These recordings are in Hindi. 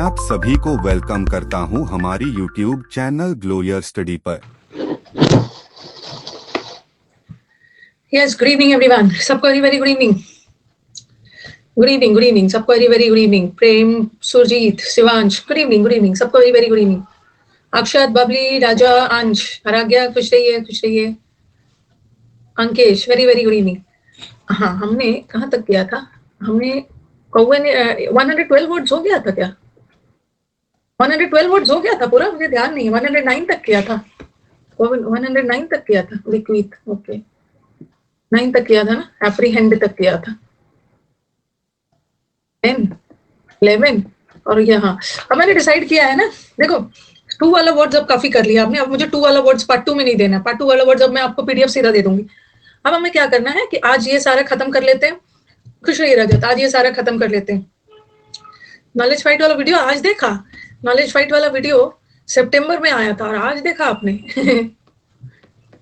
आप सभी को वेलकम करता हूं हमारी YouTube channel glow your study पर। Yes, good evening everyone. सबको very good evening. Good evening. सबको very good evening. प्रेम, सुरजीत, शिवांश, good evening. सबको very good evening. अक्षत, बबली, राजा, अंश, आराध्या, खुश रहिए. Ankesh, very good evening. हाँ, हमने कहाँ तक किया था? हमने कौवे ने 112 वर्ड्स हो गया था क्या? 112 वर्ड्स हो गया था पूरा, मुझे ध्यान नहीं. 109 तक किया था. 109 तक किया था. विक्वित, ओके. 9 तक किया था ना, एप्रीहेंड तक किया था. 10, 11 और ये. हाँ, अब मैंने डिसाइड किया है ना, देखो 2 वाला वर्ड्स अब काफी कर लिया आपने. अब मुझे 2 वाला वर्ड्स पार्ट 2 में नहीं देना. पार्ट 2 वाला वर्ड्स अब मैं आपको पीडीएफ सीधा दे दूंगी. अब हमें क्या करना है कि आज ये सारा खत्म कर लेते हैं. खुश रहिए रजत, आज ये सारा खत्म कर लेते हैं. नॉलेज फाइट वाला वीडियो आज देखा? नॉलेज फाइट वाला वीडियो सितंबर में आया था और आज देखा आपने?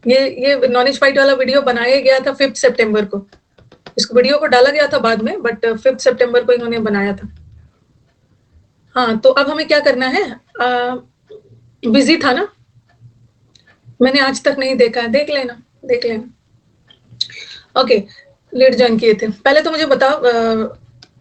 ये नॉलेज फाइट वाला वीडियो बनाया गया था 5 सितंबर को. इसको वीडियो को डाला गया था बाद में, बट 5 सितंबर को इन्होंने बनाया था. हाँ, तो अब हमें क्या करना है? बिजी था ना, मैंने आज तक नहीं देखा है. देख लेना. ओके, लेट ज्वाइन किए थे. पहले तो मुझे बताओ,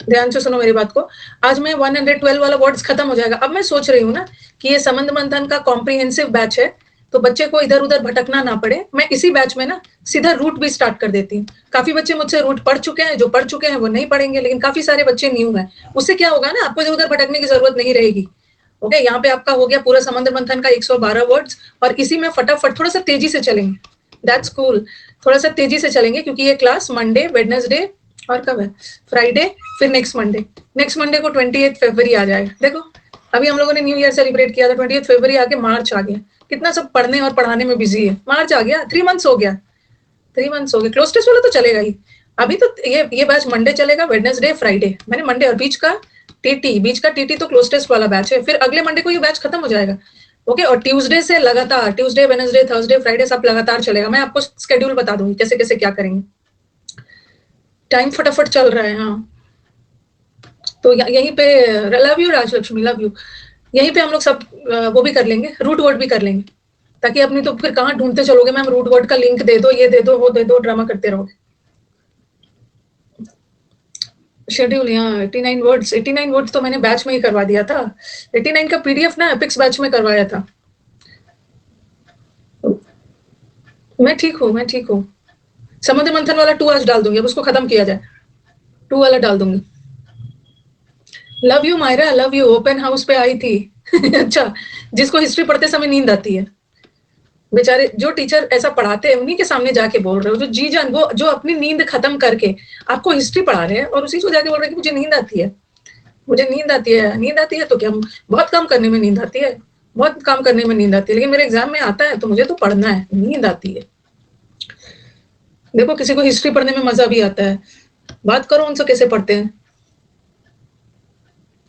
ध्यान से सुनो मेरी बात को. आज में 112 वाला वर्ड्स खत्म हो जाएगा. अब मैं सोच रही हूँ ना कि ये संबंध मंथन का कॉम्प्रिहेंसिव बैच है, तो बच्चे को इधर उधर भटकना ना पड़े. मैं इसी बैच में ना सीधा रूट भी स्टार्ट कर देती हूँ. काफी बच्चे मुझसे रूट पढ़ चुके हैं, जो पढ़ चुके हैं वो नहीं पढ़ेंगे, लेकिन काफी सारे बच्चे न्यू हैं. उससे क्या होगा ना, आपको इधर उधर भटकने की जरूरत नहीं रहेगी. ओके, यहाँ पे आपका हो गया पूरा समुद्र मंथन का 112 वर्ड्स, और इसी में फटाफट थोड़ा सा तेजी से चलेंगे. That's cool. थोड़ा सा तेजी से चलेंगे क्योंकि ये क्लास मंडे, वेडनेसडे और कब है? फ्राइडे, फिर नेक्स्ट मंडे को 28 फरवरी आ जाएगा. देखो, अभी हम लोगों ने न्यू ईयर सेलिब्रेट किया था. 28 फरवरी आके मार्च आ गया. कितना सब पढ़ने और पढ़ाने में बिजी है. मार्च आ गया. 3 मंथ्स हो गया. क्लोज टेस्ट वाला तो चलेगा ही. अभी तो ये बैच मंडे चलेगा, वेडनेसडे, फ्राइडे. मैंने मंडे और बीच का टीटी तो क्लोज टेस्ट वाला बैच है. फिर अगले मंडे को ये बैच खत्म हो जाएगा. ओके, और ट्यूसडे से लगातार, ट्यूसडे, वेडनेसडे, थर्सडे, फ्राइडे सब लगातार चलेगा. मैं आपको स्केड्यूल बता दूंगी कैसे कैसे क्या करेंगे. टाइम फटाफट चल रहा है. हाँ, तो यहीं पे love you Rajalakshmi, love you. यहीं पे हम लोग सब वो भी कर लेंगे, रूट वर्ड भी कर लेंगे, ताकि अपनी तो फिर कहाँ ढूंढते चलोगे मैम, रूट वर्ड का लिंक दे दो, ये दे दो, वो दे दो, ड्रामा करते रहोगे. शेड्यूल यहाँ 89 वर्ड्स तो मैंने बैच में ही करवा दिया था. 89 का पीडीएफ ना एपिक्स बैच में करवाया था. मैं ठीक हूँ. समुद्र मंथन वाला 2 आज डाल दूंगी. अब उसको खत्म किया जाए. 2 वाला डाल दूंगी. Love you Myra, love you. Open house पे आई थी. अच्छा, जिसको हिस्ट्री पढ़ते समय नींद आती है. बेचारे जो टीचर ऐसा पढ़ाते हैं उन्हीं के सामने जाके बोल रहे हो. जो जी जान, वो जो अपनी नींद खत्म करके आपको हिस्ट्री पढ़ा रहे हैं और उसी को जाके बोल रहे हैं कि मुझे नींद आती है. नींद आती है तो क्या, बहुत काम करने में नींद आती है, लेकिन मेरे एग्जाम में आता है तो मुझे तो पढ़ना है. नींद आती है. देखो, किसी को हिस्ट्री पढ़ने में मजा भी आता है. बात करो उनसे कैसे पढ़ते हैं.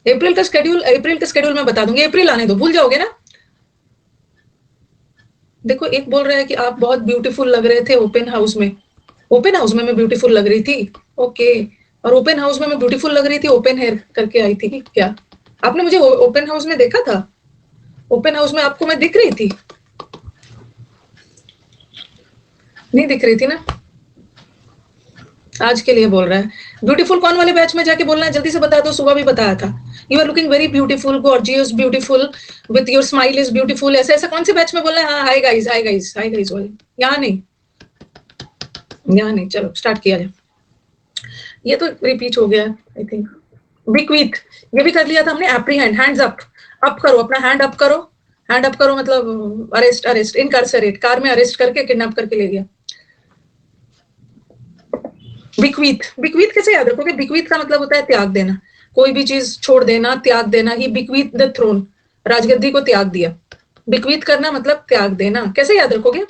अप्रैल का स्केड्यूल मैं बता दूंगी. अप्रैल आने दो, भूल जाओगे ना. देखो, एक बोल रहा है कि आप बहुत ब्यूटीफुल लग रहे थे ओपन हाउस में मैं ब्यूटीफुल लग रही थी. ओके, और ओपन हाउस में मैं ब्यूटीफुल लग रही थी, ओपन हेयर करके आई थी क्या? आपने मुझे ओपन हाउस में देखा था? ओपन हाउस में आपको मैं दिख रही थी? नहीं दिख रही थी ना. आज के लिए बोल रहा है. ब्यूटीफुल कौन वाले बैच में जाके बोलना है, जल्दी से बता दो. सुबह भी बताया था. You are looking very beautiful, gorgeous, beautiful, with your smile is beautiful. ऐसा कौन से बैच में बोलना है? हाँ, हाय गाइस बोले. यहाँ नहीं. चलो स्टार्ट किया जाए. ये तो रिपीट हो गया आई थिंक. बिक्विथ, ये भी कर लिया था हमने. एप्रीहेंड, हैंड्स अप करो. अपना हैंड अप करो मतलब अरेस्ट, इनकार्सरेट, कार में अरेस्ट करके किडनैप करके ले गया. बिक्वीथ कैसे याद रखोगे? बिक्वीथ का मतलब होता है त्याग देना. कोई भी चीज छोड़ देना, त्याग देना. ही बिक्वीथ द थ्रोन, राजगद्दी को त्याग दिया. बिक्वीथ करना मतलब त्याग देना. कैसे याद रखोगे?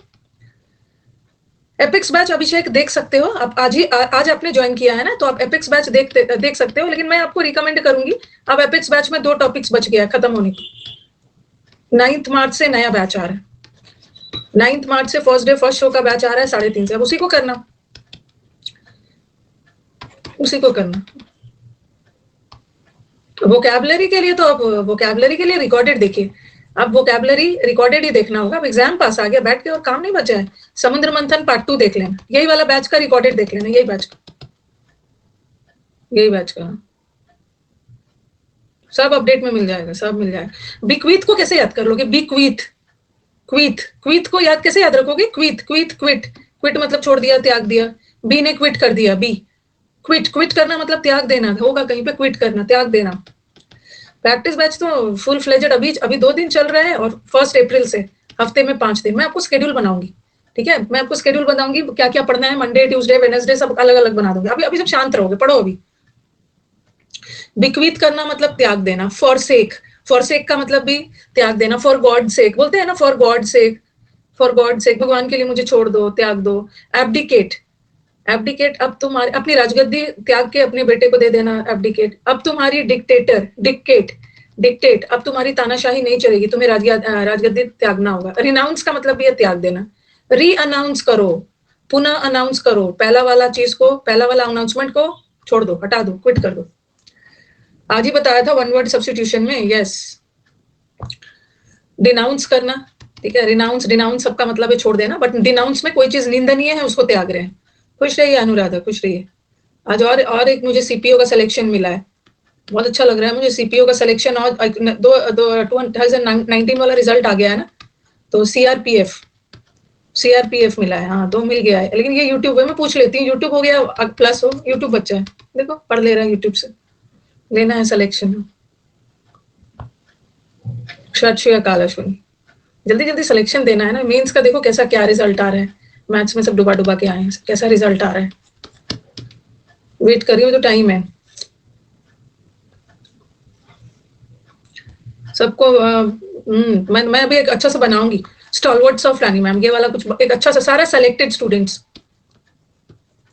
एपिक्स बैच अभिषेक देख सकते हो आप. आज आपने ज्वाइन किया है ना, तो आप एपिक्स बैच देख सकते हो. लेकिन मैं आपको रिकमेंड करूंगी, अब एपिक्स बैच में 2 टॉपिक्स बच गया खत्म होने को. 9 मार्च से नया बैच आ रहा है. 9 मार्च से फर्स्ट शो का बैच आ रहा है 3:30 से. अब उसी को करना. वोकैबुलरी के लिए तो अब वोकैबुलरी के लिए रिकॉर्डेड देखिए, अब वोकैबुलरी रिकॉर्डेड ही देखना होगा। अब एग्जाम पास आ गया, बैठ के और काम नहीं बचा है। समुद्र मंथन पार्ट 2 देख लेना, यही वाला बैच का रिकॉर्डेड देख लेना, यही बैच का सब अपडेट में मिल जाएगा, सब मिल जाएगा। बिक्वीथ को कैसे याद कर लोगे? बिक्वीथ, क्वीथ, क्वीथ को याद कैसे याद रखोगे? क्वीथ, क्वीथ, क्विट, क्विट मतलब छोड़ दिया, त्याग दिया। बी ने क्विट कर दिया, बी क्विट, क्विट करना मतलब त्याग देना होगा, कहीं पे क्विट करना, त्याग देना। प्रैक्टिस बैच तो फुल फ्लेजेड अभी 2 दिन चल रहा है, और 1 अप्रैल से हफ्ते में 5 दिन मैं आपको शेड्यूल बनाऊंगी। ठीक है, मैं आपको शेड्यूल बताऊंगी क्या क्या पढ़ना है, मंडे, ट्यूसडे, वेडनेसडे सब अलग अलग बना दूंगी। अभी सब शांत रहोगे, पढ़ो अभी। बिक्वीत करना मतलब त्याग देना। फॉरसेक, फॉरसेक का मतलब भी त्याग देना। फॉर गॉड सेक बोलते हैं ना, for God sake, for God sake, भगवान के लिए मुझे छोड़ दो, त्याग दो। एब्डिकेट, एब्डिकेट, अब तुम्हारी अपनी राजगद्दी त्याग के अपने बेटे को दे देना, एब्डिकेट। अब तुम्हारी डिक्टेटर, डिक्टेट, डिक्टेट, अब तुम्हारी तानाशाही नहीं चलेगी, तुम्हें राजगद्दी त्यागना होगा। रिनाउंस का मतलब भी है त्याग देना। री अनाउंस करो, पुनः अनाउंस करो, पहला वाला चीज को, पहला वाला अनाउंसमेंट को छोड़ दो, हटा दो, क्विट कर दो। आज ही बताया था वन वर्ड सब्स्टिट्यूशन में, यस। डिनाउंस करना, ठीक है, रिनाउंस, डिनाउंस सबका मतलब है छोड़ देना, बट डिनाउंस में कोई चीज निंदनीय है उसको त्याग रहे हैं। खुश रहिए अनुराधा, खुश रहिए। आज और एक मुझे सीपीओ का सिलेक्शन मिला है, बहुत अच्छा लग रहा है मुझे सीपीओ का सिलेक्शन। और 2019 वाला रिजल्ट आ गया है ना, तो सीआरपीएफ मिला है, हाँ 2 मिल गया है। लेकिन ये यूट्यूब है, मैं पूछ लेती हूँ, यूट्यूब हो गया प्लस हो, यूट्यूब बच्चा है, देखो पढ़ ले रहा है यूट्यूब से, लेना है सिलेक्शन। सत श्री अकाल अश्विनी, जल्दी जल्दी सिलेक्शन देना है ना। मेंस का देखो कैसा क्या रिजल्ट आ रहा है, मैथ्स में सब डुबा डुबा के आए हैं, कैसा रिजल्ट आ रहा है। वेट करिए, तो टाइम है सबको। मैं अभी एक अच्छा सा बनाऊंगी, स्टॉलवर्ड्स ऑफ रानी मैम, ये वाला कुछ एक अच्छा सा, सारा सेलेक्टेड स्टूडेंट्स।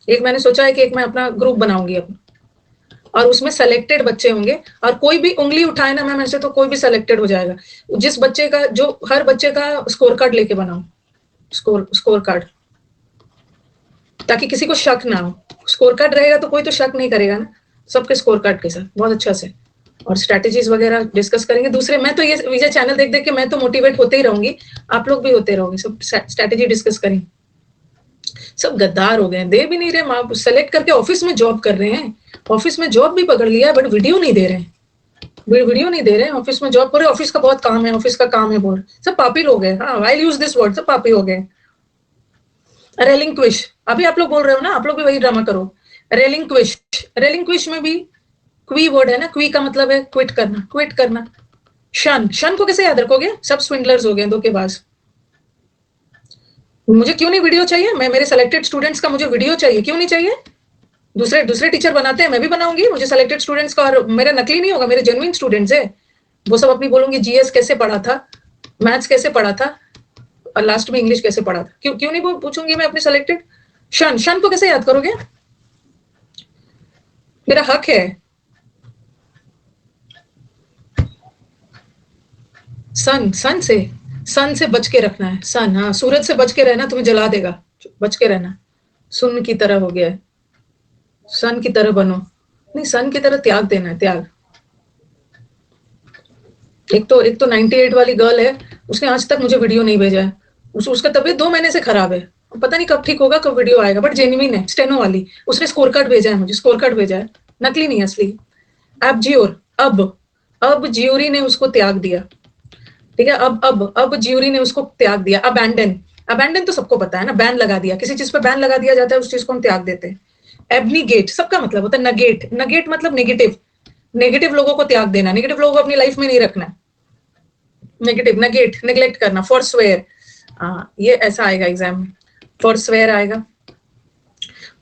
एक मैंने सोचा है कि एक मैं अपना ग्रुप बनाऊंगी अपना, और उसमें सेलेक्टेड बच्चे होंगे, और कोई भी उंगली उठाए ना मैम ऐसे, तो कोई भी सेलेक्टेड हो जाएगा। जिस बच्चे का, जो हर बच्चे का स्कोर कार्ड लेके बनाऊं, स्कोर कार्ड, ताकि किसी को शक ना हो। स्कोर कार्ड रहेगा तो कोई तो शक नहीं करेगा ना, सबके स्कोर कार्ड के साथ बहुत अच्छा से। और स्ट्रैटेजीज वगैरह डिस्कस करेंगे। दूसरे, मैं तो ये विजय चैनल देख देख के मैं तो मोटिवेट होते ही रहूंगी, आप लोग भी होते रहोगे, सब स्ट्रैटेजी डिस्कस करेंगे। सब गद्दार हो गए, दे भी नहीं रहे, सेलेक्ट करके ऑफिस में जॉब कर रहे हैं, ऑफिस में जॉब भी पकड़ लिया है, बट वीडियो नहीं दे रहे हैं, वीडियो नहीं दे रहे हैं। ऑफिस में जॉब करे, ऑफिस का बहुत काम है, ऑफिस का काम है बोल, सब पापी लोग हैं। हाँ, आई यूज दिस वर्ड, सब पापी हो गए। रेलिंक्विश, अभी आप लोग बोल रहे हो ना, आप लोग भी वही ड्रामा करो। रेलिंक्विश, रेलिंक्विश में भी क्वी वर्ड है ना, क्वी का मतलब है क्विट करना, क्विट करना। शन, शन को कैसे याद रखोगे? सब स्विंडलर्स हो गए, धोखेबाज। मुझे क्यों नहीं वीडियो चाहिए? मैं, मेरे सेलेक्टेड स्टूडेंट्स का मुझे वीडियो चाहिए, क्यों नहीं चाहिए? दूसरे दूसरे टीचर बनाते हैं, मैं भी बनाऊंगी, मुझे सेलेक्टेड स्टूडेंट्स का, और मेरा नकली नहीं होगा, मेरे जेन्युइन स्टूडेंट्स है। वो सब अपनी बोलूंगी, जीएस कैसे पढ़ा था, मैथ्स कैसे पढ़ा था, और लास्ट में इंग्लिश कैसे पढ़ा था। क्यों क्यों नहीं पूछूंगी मैं अपने सेलेक्टेड। शन, शन को कैसे याद करोगे? मेरा हक है। सन, सन से बच के रखना है। सन, हाँ, सूरज से बच के रहना, तुम्हें जला देगा, बच के रहना। सुन की तरह हो गया है, सन की तरह बनो, नहीं सन की तरह त्याग देना है, त्याग। एक तो 98 वाली गर्ल है, उसने आज तक मुझे वीडियो नहीं भेजा है। उसका तबीयत 2 महीने से खराब है, पता नहीं कब ठीक होगा, कब वीडियो आएगा, बट जेन्युइन है, स्टेनो वाली। उसने स्कोर कार्ड भेजा है मुझे, स्कोर कार्ड भेजा है, नकली नहीं, असली। अब जियोर, अब जियोरी ने उसको त्याग दिया, ठीक है। अब जियोरी ने उसको त्याग दिया। अबैंडन, अबैंडन तो सबको पता है ना, बैन लगा दिया, किसी चीज पे बैन लगा दिया जाता है, उस चीज को हम त्याग देते हैं। एबनीगेट, सबका मतलब होता है नगेट, नगेट मतलब नेगेटिव, नेगेटिव लोगों को त्याग देना, नेगेटिव लोगों को अपनी लाइफ में नहीं रखना। नेगेटिव, नगेट, नेग्लेक्ट करना। फॉरस्वेयर, ये ऐसा आएगा एग्जाम में, फॉरस्वेयर आएगा,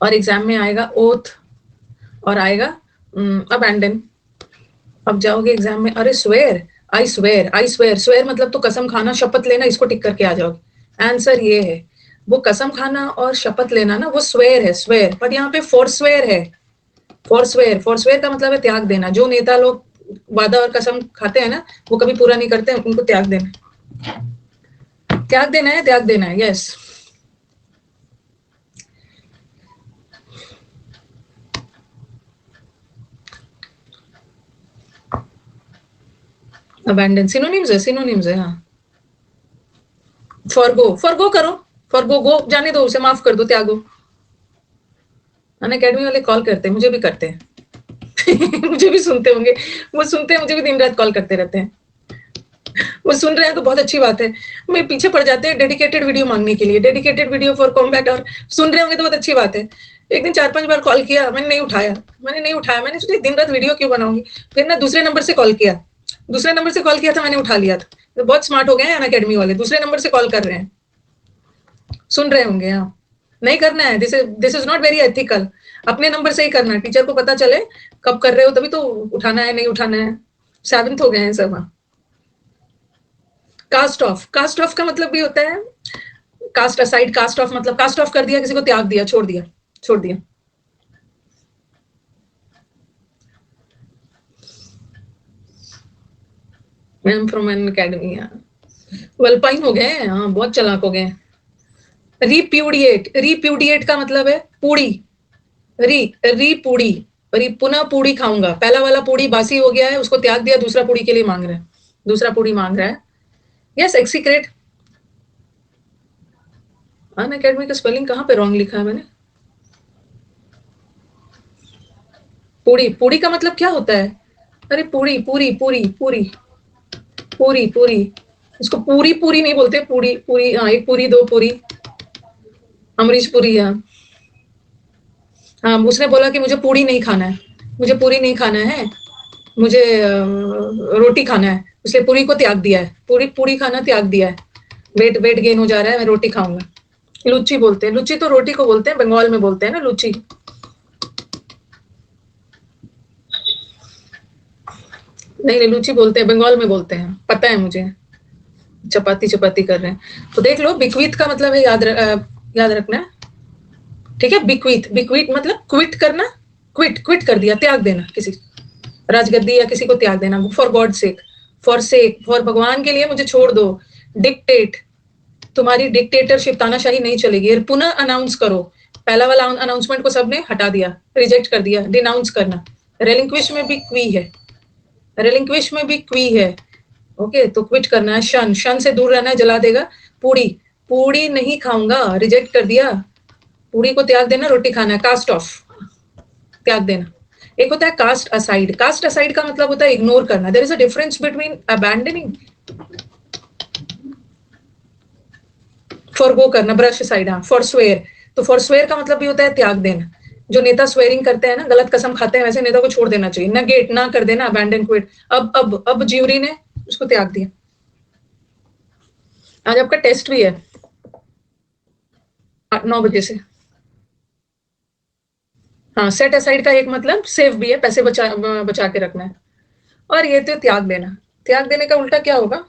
और एग्जाम में आएगा ओथ, और आएगा अबैंडन। अब जाओगे एग्जाम में, अरे swear, I swear, I swear, swear मतलब तो कसम खाना, शपथ लेना, इसको टिक करके आ जाओगे। आंसर ये है, वो कसम खाना और शपथ लेना ना, वो स्वेयर है, स्वेयर, बट यहाँ पे फोरस्वेयर है। फोरस्वेयर, फोरस्वेयर का मतलब है त्याग देना। जो नेता लोग वादा और कसम खाते हैं ना, वो कभी पूरा नहीं करते, उनको त्याग देना, त्याग देना है, त्याग देना है, यस। अबैंडन सिनोनिम्स है हाँ। फॉरगो करो, फॉरगो गो जाने दो, उसे माफ कर दो, त्यागो। अनअकैडमी वाले कॉल करते हैं, मुझे भी करते हैं मुझे भी सुनते होंगे, वो सुनते हैं, मुझे भी दिन रात कॉल करते रहते हैं। वो सुन रहे हैं तो बहुत अच्छी बात है। मैं पीछे पड़ जाते हैं डेडिकेटेड वीडियो मांगने के लिए, डेडिकेटेड वीडियो फॉर कॉम्बैट, और सुन रहे होंगे तो बहुत अच्छी बात है। एक दिन 4-5 बार कॉल किया, मैंने नहीं उठाया, मैंने सोचा दिन रात वीडियो क्यों बनाऊंगी। फिर ना दूसरे नंबर से कॉल किया, था, मैंने उठा लिया था। तो बहुत स्मार्ट हो गए हैं अनअकैडमी वाले, दूसरे नंबर से कॉल कर रहे हैं, सुन रहे होंगे। हाँ, नहीं करना है, this is not very ethical. अपने नंबर से ही करना है, टीचर को पता चले कब कर रहे हो, तभी तो उठाना है, नहीं उठाना है। 7th हो गए हैं सब। हाँ, कास्ट ऑफ का मतलब भी होता है कास्ट असाइड। कास्ट ऑफ मतलब कास्ट ऑफ कर दिया, किसी को त्याग दिया, छोड़ दिया। मैम फ्रॉम एन अकेडमी, वल्पाइन हो गए हैं, हाँ बहुत चलाक हो गए। रिप्यूडिएट का मतलब है पूड़ी, री पुनः पूड़ी खाऊंगा। पहला वाला पूड़ी बासी हो गया है, उसको त्याग दिया, दूसरा पूड़ी के लिए मांग रहा है। यस, एक्सीक्रेट। अनअकैडमी का स्पेलिंग कहाँ पे रॉन्ग लिखा है मैंने? पूड़ी का मतलब क्या होता है? अरे पूरी इसको पूरी नहीं बोलते, पूरी हाँ, एक पूरी, 2 पूरी। अमरीश पुरी, हाँ उसने बोला कि मुझे पूरी नहीं खाना है, मुझे रोटी खाना है, इसलिए पूरी को त्याग दिया है, पूरी खाना त्याग दिया है। वेट गेन हो जा रहा है, मैं रोटी खाऊंगा। लुच्ची बोलते हैं, लुच्ची तो रोटी को बोलते हैं, बंगाल में बोलते हैं ना लुच्ची। नहीं, लुच्ची बोलते हैं, बंगाल में बोलते हैं, पता है मुझे। चपाती कर रहे हैं तो देख लो। बिक्वीत का मतलब है, याद रखना है, ठीक है। बिक्वीत मतलब क्विट करना, क्विट कर दिया, त्याग देना, किसी राजगद्दी या किसी को त्याग देना। फॉर गॉड सेक, फॉर भगवान के लिए मुझे छोड़ दो। डिक्टेट, तुम्हारी डिक्टेटरशिप, तानाशाही नहीं चलेगी। पुनः अनाउंस करो, पहला वाला अनाउंसमेंट को सबने हटा दिया, रिजेक्ट कर दिया। डिनाउंस करना, रेलिंक्विश में भी क्वी है, ओके। तो क्विट करना है। शन से दूर रहना है, जला देगा। पूड़ी नहीं खाऊंगा, रिजेक्ट कर दिया, पूड़ी को त्याग देना, रोटी खाना है। कास्ट ऑफ, त्याग देना। एक होता है कास्ट असाइड का मतलब होता है इग्नोर करना। There is a difference between abandoning, forgo करना, ब्रश साइड। हाँ, फॉरस्वेयर, तो फॉरस्वेयर का मतलब भी होता है त्याग देना। जो नेता स्वेरिंग करते हैं ना, गलत कसम खाते हैं, वैसे नेता को छोड़ देना चाहिए। नगेट, ना कर देना, अबैंडन, क्विट। अब ज्यूरी ने उसको त्याग दिया। आज आपका टेस्ट भी है 9 बजे से। हाँ, सेट असाइड का एक मतलब सेव भी है, पैसे बचा के रखना है। और ये तो त्याग देना, त्याग देने का उल्टा क्या होगा?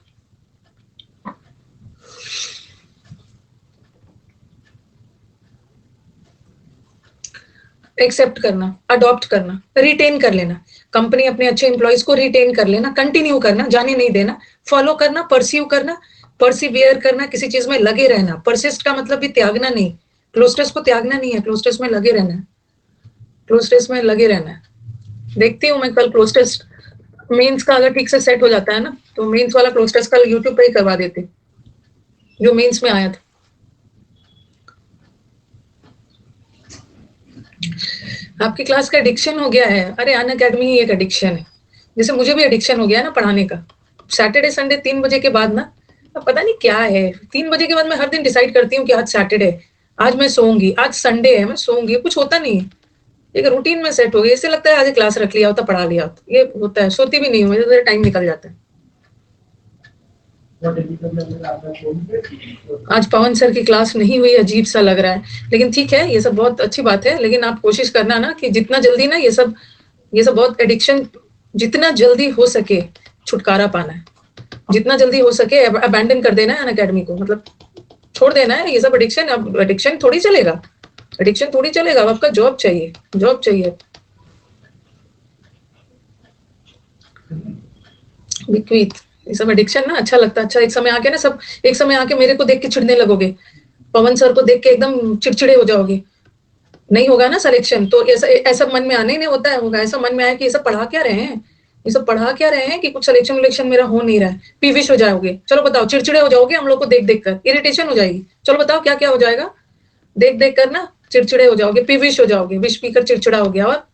एक्सेप्ट करना, अडॉप्ट करना, रिटेन कर लेना। कंपनी अपने अच्छे एम्प्लॉयज को रिटेन कर लेना, कंटिन्यू करना, जाने नहीं देना। फॉलो करना, परस्यू करना, परसिवियर करना, किसी चीज में लगे रहना। परसिस्ट का मतलब भी त्यागना नहीं, क्लोस्टर्स को त्यागना नहीं है, क्लोस्टर्स में लगे रहना है, देखती हूँ मैं कल क्लोस्टर्स मेंस का अगर ठीक से सेट हो जाता है ना, तो मेंस वाला क्लोस्टर्स कल यूट्यूब पे ही करवा देते, जो मेंस में आया था। आपकी क्लास का एडिक्शन हो गया है? अरे अनअकैडमी ही एक एडिक्शन है, जैसे मुझे भी एडिक्शन हो गया है ना पढ़ाने का। सैटरडे संडे 3 बजे के बाद ना, अब पता नहीं क्या है, 3 बजे के बाद मैं हर दिन डिसाइड करती हूँ कि आज सैटरडे, आज मैं सोऊंगी, आज संडे है, मैं सोऊंगी। कुछ होता नहीं है, एक रूटीन में सेट हो गई। ऐसे लगता है आज क्लास रख लिया होता, पढ़ा लिया होता, ये होता है। सोती भी नहीं हूँ, मुझे टाइम निकल जाता है। आज पवन सर की क्लास नहीं हुई, अजीब सा लग रहा है, लेकिन ठीक है, ये सब बहुत अच्छी बात है। लेकिन आप कोशिश करना ना कि जितना जल्दी ना ये सब बहुत एडिक्शन, जितना जल्दी हो सके छुटकारा पाना है, जितना जल्दी हो सके अबैंडन कर देना है अनअकैडमी को, मतलब छोड़ देना है ये सब एडिक्शन। अब एडिक्शन थोड़ी चलेगा, अब आपका जॉब चाहिए। बिक्वीत, ये सब एडिक्शन ना अच्छा लगता है। अच्छा, एक समय आके मेरे को देख के चिढ़ने लगोगे, पवन सर को देख के एकदम चिड़चिड़े हो जाओगे। नहीं होगा ना सिलेक्शन, तो ऐसा मन में आने ही नहीं होता है, होगा ऐसा मन में आया कि ये सब पढ़ा क्या रहे हैं, ये सब पढ़ा क्या रहे हैं कि कुछ सिलेक्शन विलेक्शन मेरा हो नहीं रहा है। पीविश हो जाओगे, चलो बताओ, चिड़चिड़े हो जाओगे हम लोग को देख देख कर, इरिटेशन हो जाएगी, चलो बताओ क्या क्या हो जाएगा, देख देख कर ना चिड़चिड़े हो जाओगे, पीविश हो जाओगे, विश पीकर चिड़चिड़ा हो गया, और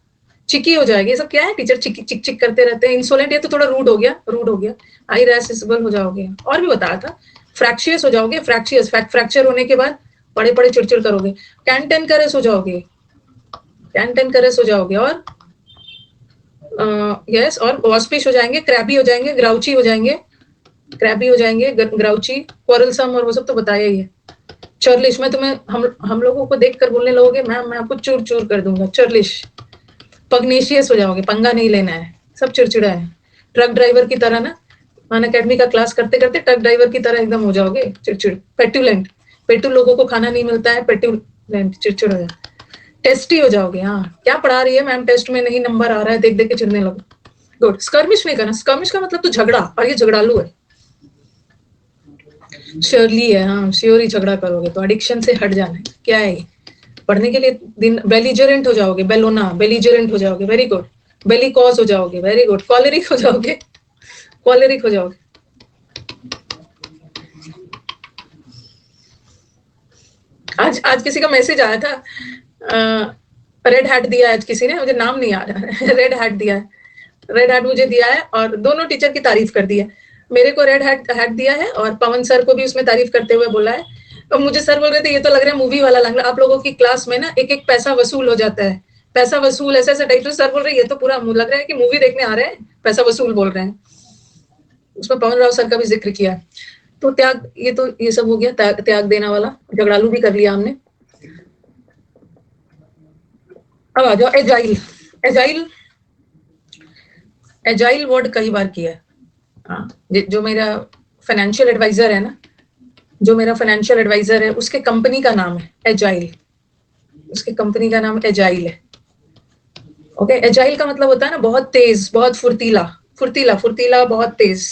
चिकी हो जाएगी। ये सब क्या है, टीचर चिक चिक चिक करते रहते हैं, इंसोलेंट, ये तो थोड़ा रूड हो गया, रूड हो गया। आईरेसिबल हो जाओगे, और भी बताया था, फ्रैक्शियस हो जाओगे, फ्रैक्शियस फ्रैक्चर होने के बाद बड़े बड़े चिड़चिड़ करोगे, कैंटेनकरस हो जाओगे, कैंटेनकरस हो जाओगे, और यस, और वॉस्पिश हो जाएंगे, क्रैबी हो जाएंगे, ग्राउची हो जाएंगे, क्रैबी हो जाएंगे, ग्राउची, क्वारलसम, और वो सब तो बताया ही है। चर्लिश, मैं तुम्हें हम लोगों को देख कर बोलने लगोगे मैम मैं आपको चूर चूर कर दूंगा। चर्लिश, पग्नेशियस हो जाओगे, पंगा नहीं लेना है, सब चिड़चिड़ा है। ट्रक ड्राइवर की तरह ना, अन अकेडमी का क्लास करते करते ट्रक ड्राइवर की तरह एकदम हो जाओगे, चिड़चिड़। पेटुलेंट, पेटू लोगों को खाना नहीं मिलता है, पेटुलेंट, चिड़चिड़ हो जाए। टेस्टी हो जाओगे, हाँ क्या पढ़ा रही है मैम, टेस्ट में नहीं नंबर आ रहा है, देख देख के चिढ़ने लगो। गुड। स्कर्मिश नहीं करना, स्कर्मिश का मतलब तो झगड़ा, और ये झगड़ालू है। श्योरली है, हाँ श्योर ही झगड़ा करोगे, तो एडिक्शन से हट जाना है। क्या है ये, पढ़ने के लिए दिन। बेलिजरेंट हो जाओगे, बेलोना, बेलिजरेंट हो जाओगे, वेरी गुड। बेली कॉज हो जाओगे, वेरी गुड। कॉलेरिक हो जाओगे, कॉलेरिक हो जाओगे। आज किसी का मैसेज आया था, रेड हैट दिया है आज किसी ने, मुझे नाम नहीं आ रहा है, रेड हैट दिया है, रेड हैट मुझे दिया है, और दोनों टीचर की तारीफ कर दी है। मेरे को रेड हैट दिया है, और पवन सर को भी उसमें तारीफ करते हुए बोला है। और मुझे सर बोल रहे थे ये तो लग रहा है मूवी वाला लग रहा है, आप लोगों की क्लास में ना एक एक पैसा वसूल हो जाता है, पैसा वसूल, ऐसा ऐसा टाइप से सर बोल रहे हैं, ये तो पूरा लग रहा है कि मूवी देखने आ रहे हैं, पैसा वसूल बोल रहे हैं। उसमें पवन राव सर का भी जिक्र किया। तो त्याग, ये सब हो गया, त्याग देना वाला, झगड़ालू भी कर लिया हमने। अब आ जाओ एजाइल। एजाइल, एजाइल वर्ड कई बार किया है। हाँ, जो मेरा फाइनेंशियल एडवाइजर है ना, जो मेरा फाइनेंशियल एडवाइजर है, उसके कंपनी का नाम है एजाइल, उसके कंपनी का नाम एजाइल है। ओके, एजाइल का मतलब होता है ना बहुत तेज, बहुत फुर्तीला, फुर्तीला फुर्तीला, बहुत तेज।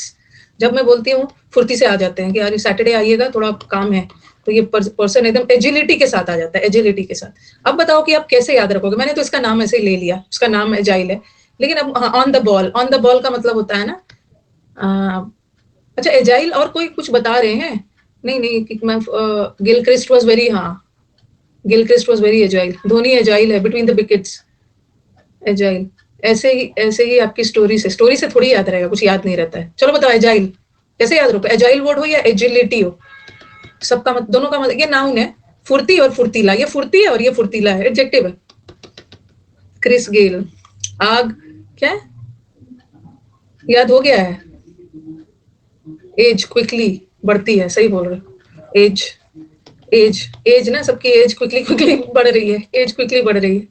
जब मैं बोलती हूँ फुर्ती से आ जाते हैं कि यार सैटरडे आइएगा, थोड़ा काम है, तो ये पर्सन एकदम एजिलिटी के साथ आ जाता है, एजिलिटी के साथ। अब बताओ कि आप कैसे याद रखोगे, मैंने तो इसका नाम ऐसे ही ले लिया, उसका नाम एजाइल है, लेकिन अब on the ball, on the ball का मतलब होता है ना, अच्छा एजाइल, और कोई कुछ बता रहे हैं? नहीं नहीं, मैं गिलक्रिस्ट वाज वेरी, हाँ Gilchrist was very agile, Dhoni agile है बिटवीन द विकेट्स, एजाइल। ऐसे ही आपकी स्टोरी से थोड़ी याद रहेगा, कुछ याद नहीं रहता है। चलो बताओ एजाइल कैसे याद रखो, एजाइल वर्ड हो या एजिलिटी हो, सबका मतलब, दोनों का मतलब, ये नाउन है, फुर्ती और फुर्तीला, ये फुर्ती है और ये फुर्तीला है, एडजेक्टिव है। क्रिस गेल, आग, क्या है? याद हो गया है, एज क्विकली बढ़ती है, सही बोल रहे हो, एज, एज एज ना, सबकी एज क्विकली क्विकली बढ़ रही है, एज क्विकली बढ़ रही है।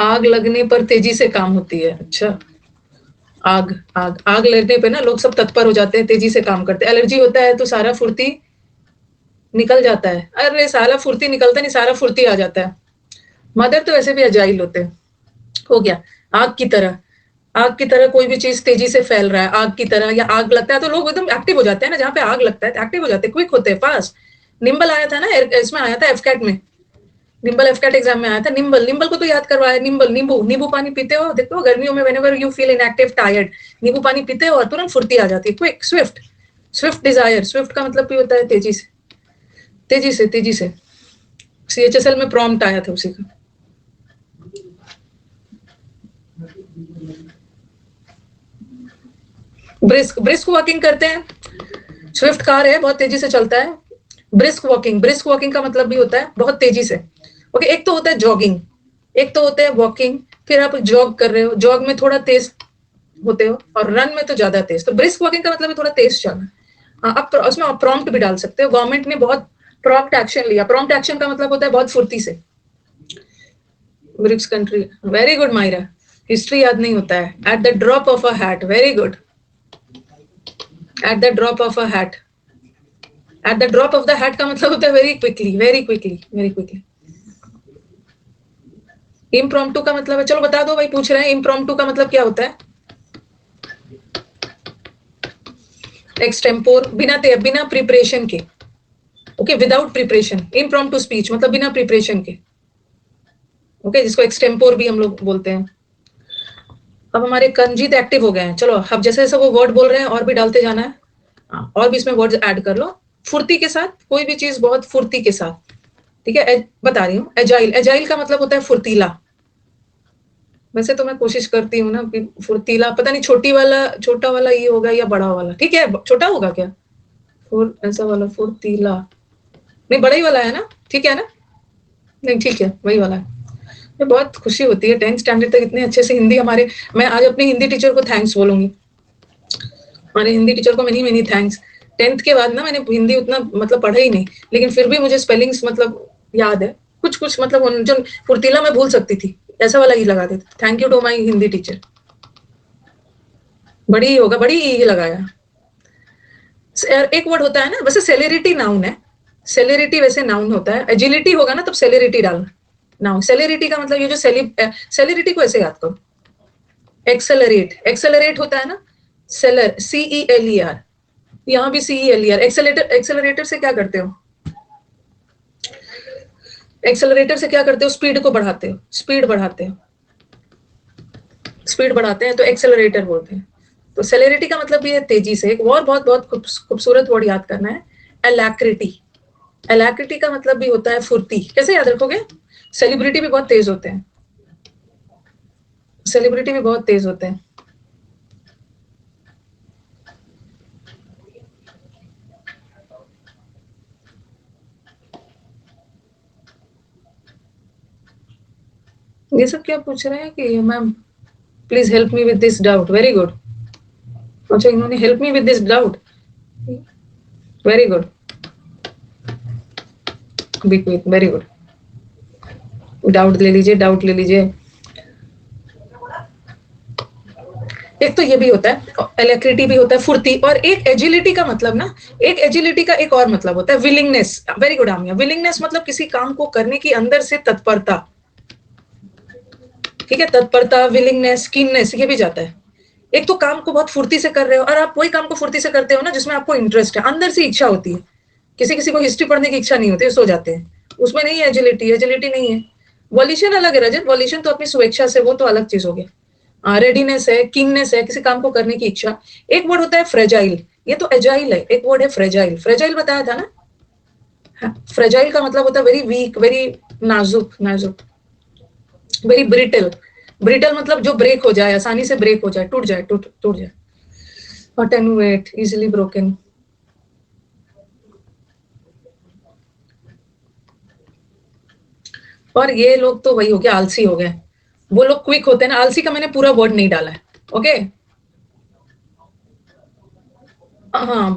आग लगने पर तेजी से काम होती है, अच्छा, आग आग आग लगने पे ना लोग सब तत्पर हो जाते हैं, तेजी से काम करते हैं। एलर्जी होता है तो सारा फुर्ती निकल जाता है, अरे सारा फुर्ती निकलता नहीं, सारा फुर्ती आ जाता है। मदर तो ऐसे भी अजाइल होते हैं। हो गया, आग की तरह, आग की तरह कोई भी चीज तेजी से फैल रहा है, आग की तरह, या आग लगता है तो लोग एकदम एक्टिव हो जाते हैं ना, जहाँ पे आग लगता है एक्टिव हो जाते हैं, क्विक होते हैं, फास्ट। निम्बल आया था ना, इसमें आया था एफकैट में, निम्बल एफकैट एग्जाम में आया था, निम्बल, निम्बल को तो याद करवाया, निम्बल, नींबू, नींबू पानी पीते हो, देखते हो गर्मियों में whenever you feel inactive tired, नींबू पानी पीते हो और तुरंत फुर्ती आ जाती है, quick, swift, swift Dzire, swift का मतलब भी होता है तेजी से, तेजी से, तेजी से। सीएचएसएल में प्रॉम्प्ट आया था उसी का। ब्रिस्क, ब्रिस्क वॉकिंग करते हैं, स्विफ्ट कार है, बहुत तेजी से चलता है। ब्रिस्क वॉकिंग, ब्रिस्क वॉकिंग का मतलब भी होता है बहुत तेजी से। ओके, एक तो होता है जॉगिंग, एक तो होता है वॉकिंग, फिर आप जॉग कर रहे हो, जॉग में थोड़ा तेज होते हो, और रन में तो ज्यादा तेज। तो ब्रिस्क वॉकिंग का मतलब है थोड़ा तेज चलना। आप उसमें आप प्रॉम्प्ट भी डाल सकते हो, गवर्नमेंट ने बहुत प्रॉम्प्ट एक्शन लिया, प्रॉम्प्ट एक्शन का मतलब होता है बहुत फुर्ती से। BRICS country, very good Myra, history याद नहीं होता है। At the drop of a hat, very good, at the drop of a hat, at the drop of the hat का मतलब होता है very quickly, very quickly, very quickly. Impromptu का मतलब है, चलो बता दो भाई, पूछ रहे हैं इम्प्रॉम्प्टू का मतलब क्या होता है? एक्सटेम्पोर, बिना प्रिपरेशन के, okay, without preparation. Impromptu speech मतलब बिना प्रिपरेशन के, ओके, जिसको एक्सटेम्पोर भी हम लोग बोलते हैं। अब हमारे कंजीत एक्टिव हो गए हैं। चलो अब जैसे जैसे वो वर्ड बोल रहे हैं और भी डालते जाना है। और भी इसमें वर्ड्स ऐड कर लो फुर्ती के साथ, कोई भी चीज बहुत फुर्ती के साथ। ठीक है, बता रही हूँ। एजाइल, एजाइल का मतलब होता है फुर्तीला। वैसे तो मैं कोशिश करती हूँ ना कि फुर्तीला, पता नहीं छोटा वाला ये होगा या बड़ा वाला। ठीक है, छोटा होगा क्या? ऐसा वाला फुर्तीला, नहीं बड़ा ही वाला है ना? ठीक है ना? नहीं ठीक है, वही वाला है। मुझे बहुत खुशी होती है 10th स्टैंडर्ड तक इतने अच्छे से हिंदी हमारे, मैं आज अपने हिंदी टीचर को थैंक्स बोलूंगी। हमारे हिंदी टीचर को मेनी मेनी थैंक्स। 10th के बाद ना मैंने हिंदी उतना मतलब पढ़ा ही नहीं, लेकिन फिर भी मुझे स्पेलिंग्स मतलब याद है कुछ कुछ, मतलब जो फुर्तीला मैं भूल सकती थी, ऐसा वाला ही लगा देते। Thank you to my Hindi teacher. बड़ी ही होगा, बड़ी ही लगाया। एक वर्ड होता है ना, वैसे सेलेरिटी नाउन है, सेलेरिटी वैसे नाउन होता है। एजिलिटी होगा ना तब सेलेरिटी डालना नाउन। सेलेरिटी का मतलब ये जो सेलेरिटी को ऐसे याद करो, एक्सेलरेट, एक्सेलरेट होता है ना, सेलर, CELER, यहां भी CELER। एक्सेलरेटर, एक्सेलरेटर से क्या करते हो? एक्सेलरेटर से क्या करते हो? स्पीड को बढ़ाते हो, स्पीड बढ़ाते हो, स्पीड बढ़ाते हैं तो एक्सेलरेटर बोलते हैं। तो सेलेरिटी का मतलब भी है तेजी से। एक और बहुत बहुत खूबसूरत वर्ड याद करना है, एलैक्रिटी। एलैक्रिटी का मतलब भी होता है फुर्ती। कैसे याद रखोगे? सेलिब्रिटी भी बहुत तेज होते हैं, सेलिब्रिटी भी बहुत तेज होते हैं। ये सब क्या पूछ रहे हैं कि ma'am please help me with this doubt. Very good. अच्छा, इन्होंने help me with this doubt, very good, be quick, very good. Doubt ले लीजिए, डाउट ले लीजिए। एक तो ये भी होता है, एलेक्ट्रिटी भी होता है, फुर्ती। और एक एजिलिटी का मतलब ना, एक एजिलिटी का एक और मतलब होता है विलिंगनेस। वेरी गुड आमिया। विलिंगनेस मतलब किसी काम को करने की अंदर से तत्परता। ठीक है, तत्परता, विलिंगनेस, कीननेस, ये भी जाता है। एक तो काम को बहुत फुर्ती से कर रहे हो, और आप वही काम को फुर्ती से करते हो ना जिसमें आपको इंटरेस्ट है, अंदर से इच्छा होती है। किसी किसी को हिस्ट्री पढ़ने की इच्छा नहीं होती, सो जाते हैं, उसमें नहीं है एजिलिटी, एजिलिटी नहीं है। वॉल्यूशन अलग है रजत, वॉल्यूशन तो अपनी स्वेच्छा से, वो तो अलग चीज हो गया। रेडीनेस है, कीननेस है, किसी काम को करने की इच्छा। एक वर्ड होता है फ्रेजाइल, ये तो एजाइल है। एक वर्ड है फ्रेजाइल, फ्रेजाइल बताया था ना। फ्रेजाइल का मतलब होता है वेरी वीक, वेरी नाजुक, नाजुक, वेरी ब्रिटल। ब्रिटल मतलब जो ब्रेक हो जाए, आसानी से ब्रेक हो जाए, टूट जाए, टूट जाए। Attenuate, easily broken. और ये लोग तो वही हो गया, आलसी हो गए। वो लोग क्विक होते हैं ना, आलसी का मैंने पूरा वर्ड नहीं डाला है। ओके, हाँ,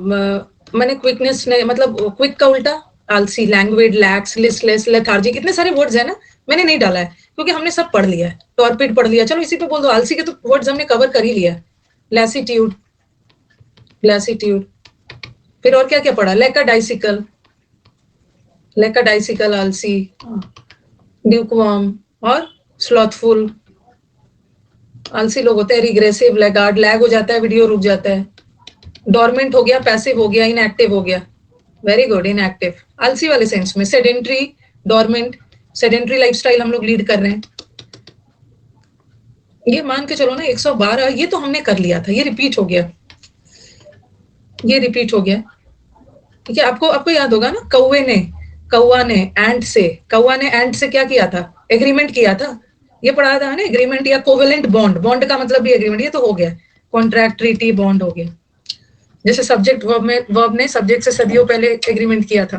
मैंने क्विकनेस ने मतलब क्विक का उल्टा आलसी, लैंग्वेज, लैक्स, लिस्टलेस, लेथार्जिक, इतने सारे वर्ड्स है ना, मैंने नहीं डाला है क्योंकि हमने सब पढ़ लिया है। टॉर्पिड पढ़ लिया, चलो इसी पे बोल दो। आलसी के तो वर्ड्स हमने कवर कर ही लिया है। लैसिट्यूड, लैसिट्यूड। फिर और क्या क्या पढ़ा? लेकाडाइसिकल, लेकाडाइसिकल, आलसी, ड्यूकवार्म और स्लॉथफुल। आलसी लोग होते हैं रिग्रेसिव, लैगार्ड, लैग हो जाता है, वीडियो रुक जाता है। डोरमेंट हो गया, पैसिव हो गया, इनएक्टिव हो गया। वेरी गुड, इनएक्टिव आलसी वाले सेंस में। सेडेंट्री, डोरमेंट, सेडेंट्री लाइफस्टाइल हम लोग लीड कर रहे हैं। ये मान के चलो ना 112, ये तो हमने कर लिया था, ये रिपीट हो गया, ये रिपीट हो गया। ठीक है, आपको आपको याद होगा ना, कौवा ने एंड से, कौवा ने एंड से क्या किया था? एग्रीमेंट किया था। ये पढ़ा था ना, एग्रीमेंट या कोवेलेंट बॉन्ड। बॉन्ड का मतलब भी एग्रीमेंट, ये तो हो गया। कॉन्ट्रैक्ट, ट्रीटी, बॉन्ड हो गया। जैसे सब्जेक्ट वर्ब में, वर्ब ने सब्जेक्ट से सदियों पहले एग्रीमेंट किया था।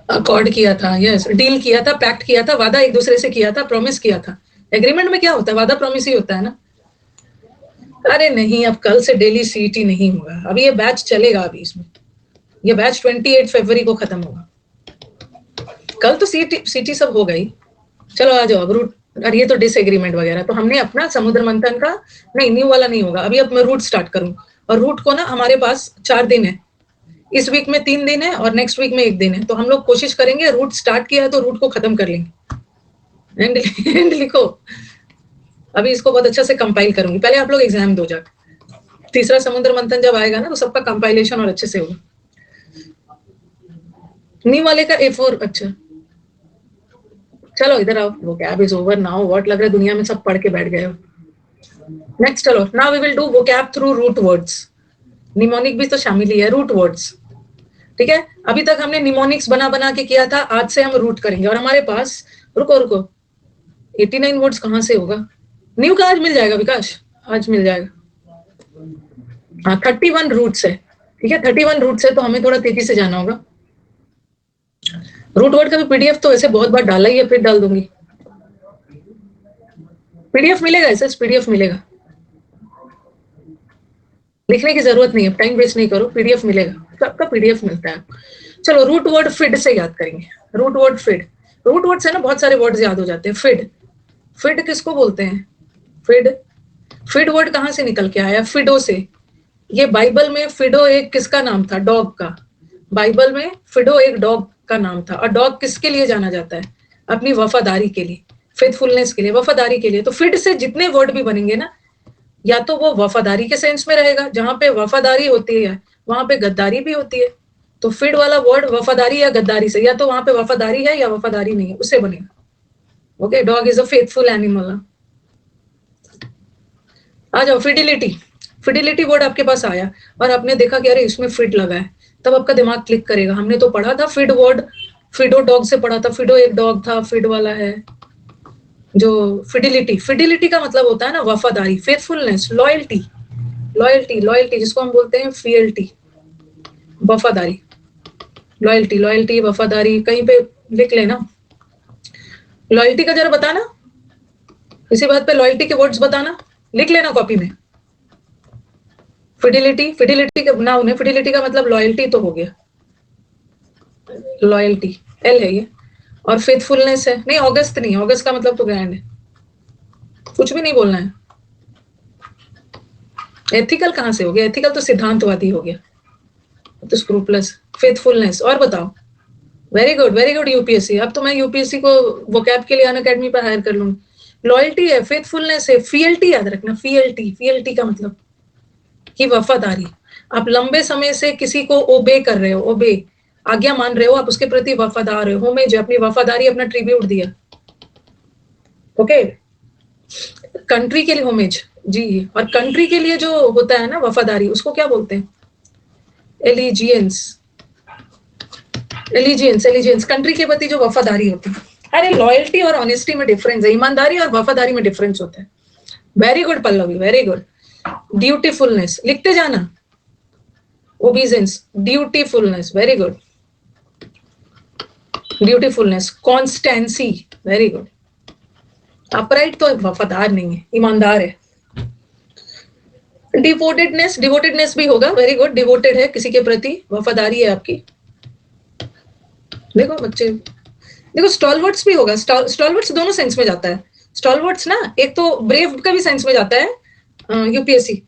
अकॉर्ड किया था, यस, डील किया था, पैक्ट किया था, वादा एक दूसरे से किया था, प्रॉमिस किया था। एग्रीमेंट में क्या होता है? वादा प्रॉमिस ही होता है ना। अरे नहीं, अब कल से डेली सीटी नहीं होगा, अभी ये बैच चलेगा। अभी इसमें ये बैच 28 फरवरी को खत्म होगा। कल तो सीटी सब हो गई। चलो आ जाओ अब रूट। और ये तो डिसएग्रीमेंट वगैरह तो हमने अपना समुद्र मंथन का, नहीं न्यू वाला नहीं होगा अभी। अब मैं रूट स्टार्ट करूं, और रूट को ना हमारे पास 4 दिन है। इस वीक में 3 दिन है और नेक्स्ट वीक में 1 दिन है। तो हम लोग कोशिश करेंगे, रूट स्टार्ट किया है तो रूट को खत्म कर लेंगे। एंड लिखो, अभी इसको बहुत अच्छा से कंपाइल करूंगी, पहले आप लोग एग्जाम दो जाकर, तीसरा समुद्र मंथन जब आएगा ना तो सबका कंपाइलेशन और अच्छे से होगा। नी वाले का A4, अच्छा चलो इधर आओ, vocab is over now, what लग रहा है दुनिया में सब पढ़ के बैठ गए हो। नेक्स्ट चलो, now we will do vocab through root words, mnemonic भी तो शामिल ही है, रूट वर्ड्स, ठीक है। अभी तक हमने निमोनिक्स बना बना के किया था, आज से हम रूट करेंगे। और हमारे पास, रुको 89 वर्ड्स कहाँ से होगा, न्यू का आज मिल जाएगा विकास, आज मिल जाएगा। हाँ 31 रूट्स है, ठीक है 31 रूट्स है, तो हमें थोड़ा तेजी से जाना होगा। रूट वर्ड का भी पीडीएफ तो ऐसे बहुत बार डाला ही है, फिर डाल दूंगी। पीडीएफ मिलेगा, ऐसे पीडीएफ मिलेगा, लिखने की जरूरत नहीं है, टाइम वेस्ट नहीं करो, पीडीएफ मिलेगा, सबका पीडीएफ मिलता है। चलो रूट वर्ड फिड से याद करेंगे, रूट वर्ड फिड, रूट वर्ड से ना बहुत सारे वर्ड्स याद हो जाते हैं। फिड, फिड किसको बोलते हैं, फिड, फिड वर्ड कहाँ से निकल के आया, फिडो से। ये बाइबल में फिडो एक किसका नाम था, डॉग का, बाइबल में फिडो एक डॉग का नाम था। और डॉग किसके लिए जाना जाता है, अपनी वफादारी के लिए, फेथफुलनेस के लिए, वफादारी के लिए। तो फिड से जितने वर्ड भी बनेंगे ना, या तो वो वफादारी के सेंस में रहेगा, जहां पे वफादारी होती है वहां पे गद्दारी भी होती है, तो फिड वाला वर्ड वफादारी या गद्दारी से, या तो वहां पे वफादारी है या वफादारी नहीं है, उससे बनेगा। Okay, dog is a faithful animal. आ जाओ, फिडिलिटी, फिडिलिटी वर्ड आपके पास आया और आपने देखा कि अरे इसमें फिड लगा है, तब आपका दिमाग क्लिक करेगा। हमने तो पढ़ा था फिड वर्ड, फिडो डॉग से पढ़ा था, फिडो एक डॉग था, फिड वाला है जो फिडिलिटी। फिडिलिटी का मतलब होता है ना वफादारी, फेथफुलनेस, लॉयल्टी, लॉयल्टी, लॉयल्टी जिसको हम बोलते हैं फीयल्टी, वफादारी, लॉयल्टी, लॉयल्टी, वफादारी, कहीं पे लिख लेना। लॉयल्टी का जरा बताना, इसी बात पे लॉयल्टी के वर्ड्स बताना, लिख लेना कॉपी में। फिडिलिटी, फिडिलिटी का नाउन है, फिडिलिटी का मतलब लॉयल्टी तो हो गया, लॉयल्टी एल है ये, और फेथफुलनेस है, नहीं ऑगस्ट नहीं, ऑगस्ट का मतलब तो ग्रैंड है, कुछ भी नहीं बोलना है। एथिकल कहां से हो गया, एथिकल तो सिद्धांतवादी हो गया, तो स्क्रूपलस, फेथफुलनेस। और बताओ, very good very good UPSC, अब तो मैं यूपीएससी को वोकैब के लिए अनअकैडमी पर हायर कर लूंगी। लॉयल्टी है, फेथफुलनेस है, फीएलटी याद रखना, फीएलटी, फीएलटी का मतलब की वफादारी। आप लंबे समय से किसी को ओबे कर रहे हो, ओबे आज्ञा मान रहे हो, आप उसके प्रति वफादार हो, होमेज, अपनी वफादारी, अपना ट्रिब्यूट दिया। ओके, कंट्री के लिए होमेज जी, और कंट्री के लिए जो होता है ना वफादारी, उसको क्या बोलते हैं, एलिजियंस, एलिजियंस, एलिजियंस, कंट्री के प्रति जो वफादारी होती है। अरे लॉयल्टी और ऑनेस्टी में डिफरेंस है, ईमानदारी और वफादारी में डिफरेंस होता है। Very good Pallavi, very good. Dutifulness, लिखते जाना, obedience, dutifulness, very good, dutifulness, constancy, very good. Upright तो वफादार नहीं है, ईमानदार है। डिवोटेडनेस, डिवोटेडनेस भी होगा, वेरी गुड, डिवोटेड है किसी के प्रति, वफादारी है आपकी। देखो बच्चे, देखो स्टॉलवर्ड्स भी होगा, स्टॉलवर्ड्स दोनों सेंस में जाता है। स्टॉलवर्ड्स ना, एक तो ब्रेव का भी सेंस में जाता है यूपीएससी,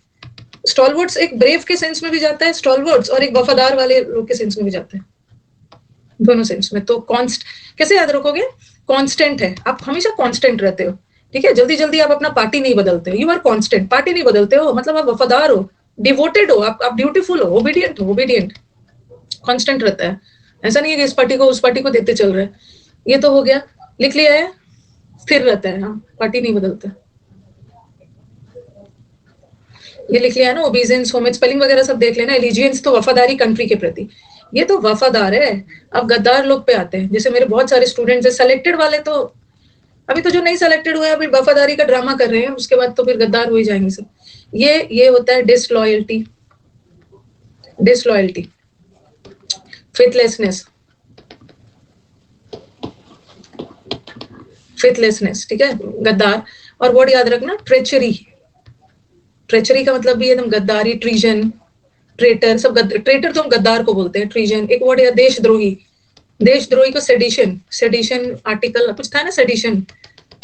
स्टॉलवर्ड्स एक ब्रेव के सेंस में भी जाता है स्टॉलवर्ड्स, और एक वफादार वाले लोग के सेंस में भी जाता है, दोनों सेंस में। तो कॉन्स्ट कैसे याद रखोगे, कांस्टेंट है, आप हमेशा कांस्टेंट रहते हो, ठीक है, जल्दी जल्दी आप अपना पार्टी नहीं बदलते हो, यू आर कांस्टेंट, पार्टी नहीं बदलते हो, मतलब आप वफादार हो, डिवोटेड हो, आप ड्यूटीफुल हो, ओबीडियंट हो, ओबीडियंट, कांस्टेंट रहता है। ऐसा नहीं है कि इस पार्टी को उस पार्टी को देते चल रहे हैं। ये तो हो गया, लिख लिया है, स्थिर रहता है, हाँ पार्टी नहीं बदलता, ये लिख लिया है ना, ओबीजेंस, होमेज, स्पेलिंग वगैरह सब देख लेना। एलिजियंस तो वफादारी कंट्री के प्रति, ये तो वफादार है। अब गद्दार लोग पे आते हैं, जैसे मेरे बहुत सारे स्टूडेंट्स है, सेलेक्टेड वाले तो अभी तो जो नहीं सेलेक्टेड हुए अभी वफादारी का ड्रामा कर रहे हैं, उसके बाद तो फिर गद्दार हो ही जाएंगे सब। ये होता है डिसलॉयल्टी, डिसलॉयल्टी, फेथलेसनेस, फेथलेसनेस, ठीक है, गद्दार। और वर्ड याद रखना, ट्रेचरी, ट्रेचरी का मतलब भी एकदम गद्दारी, ट्रीजन, ट्रेटर, सब ट्रेटर तो हम गद्दार को बोलते हैं, ट्रीजन। एक वर्ड है देशद्रोही, देशद्रोही को सेडिशन, सेडिशन आर्टिकल कुछ था ना, sedition,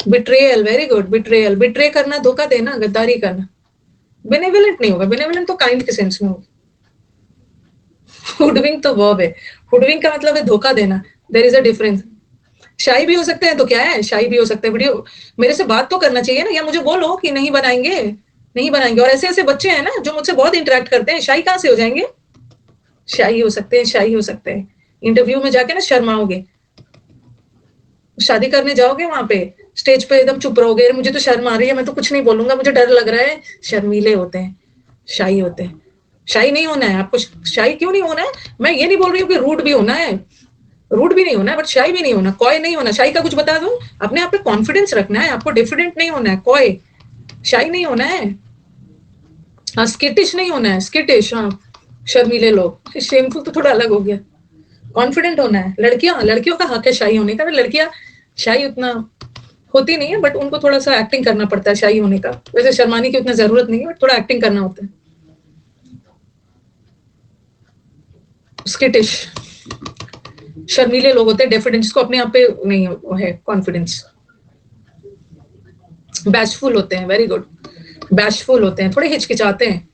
betrayal, very good, betrayal, betray करना, धोखा देना, गद्दारी करना। बेनेवलेंट नहीं होगा, बेनेवलेंट तो काइंड के सेंस में होगा। हुडविंग तो वर्ब है, हुडविंग का मतलब है धोखा देना, देयर इज अ डिफरेंस। शाही भी हो सकते हैं तो क्या है, शाही भी हो सकते हैं। वीडियो मेरे से बात तो करना चाहिए ना, या मुझे बोलो कि नहीं बनाएंगे, नहीं बनाएंगे। और ऐसे ऐसे बच्चे हैं ना जो मुझसे बहुत इंटरेक्ट करते हैं, शाही कहाँ से हो जाएंगे? शाही हो सकते हैं, शाही हो सकते हैं। इंटरव्यू में जाके ना शर्माओगे, शादी करने जाओगे वहां पे स्टेज पे एकदम चुप रहोगे, मुझे तो शर्म आ रही है, मैं तो कुछ नहीं बोलूंगा, मुझे डर लग रहा है। शर्मीले होते हैं, शाही होते हैं। शाही नहीं होना है आपको। शाही क्यों नहीं होना है? मैं ये नहीं बोल रही हूँ कि रूड भी होना है, रूड भी नहीं होना है, बट शाही भी नहीं होना, कॉय नहीं होना। शाही का कुछ बता दो, अपने आप पे कॉन्फिडेंस रखना है आपको, डिफिडेंट नहीं होना है, कॉय शाही नहीं होना है। हाँ, स्किटिश नहीं होना है, स्किटिश, हाँ शर्मीले लोग। शेमफुल तो थोड़ा अलग हो गया, कॉन्फिडेंट होना है। लड़कियां, लड़कियों का हक है शाही होने का, लड़कियां शाही उतना होती नहीं है, बट उनको थोड़ा सा एक्टिंग करना पड़ता है शाही होने का। वैसे शर्माने की उतना जरूरत नहीं है, बट थोड़ा एक्टिंग करना होता है। स्किटिश शर्मीले लोग होते हैं, डेफिडेंट, जिसको अपने आप पे नहीं है कॉन्फिडेंस। बैशफुल होते हैं, वेरी गुड, बैशफुल होते हैं, थोड़े हिचकिचाते हैं।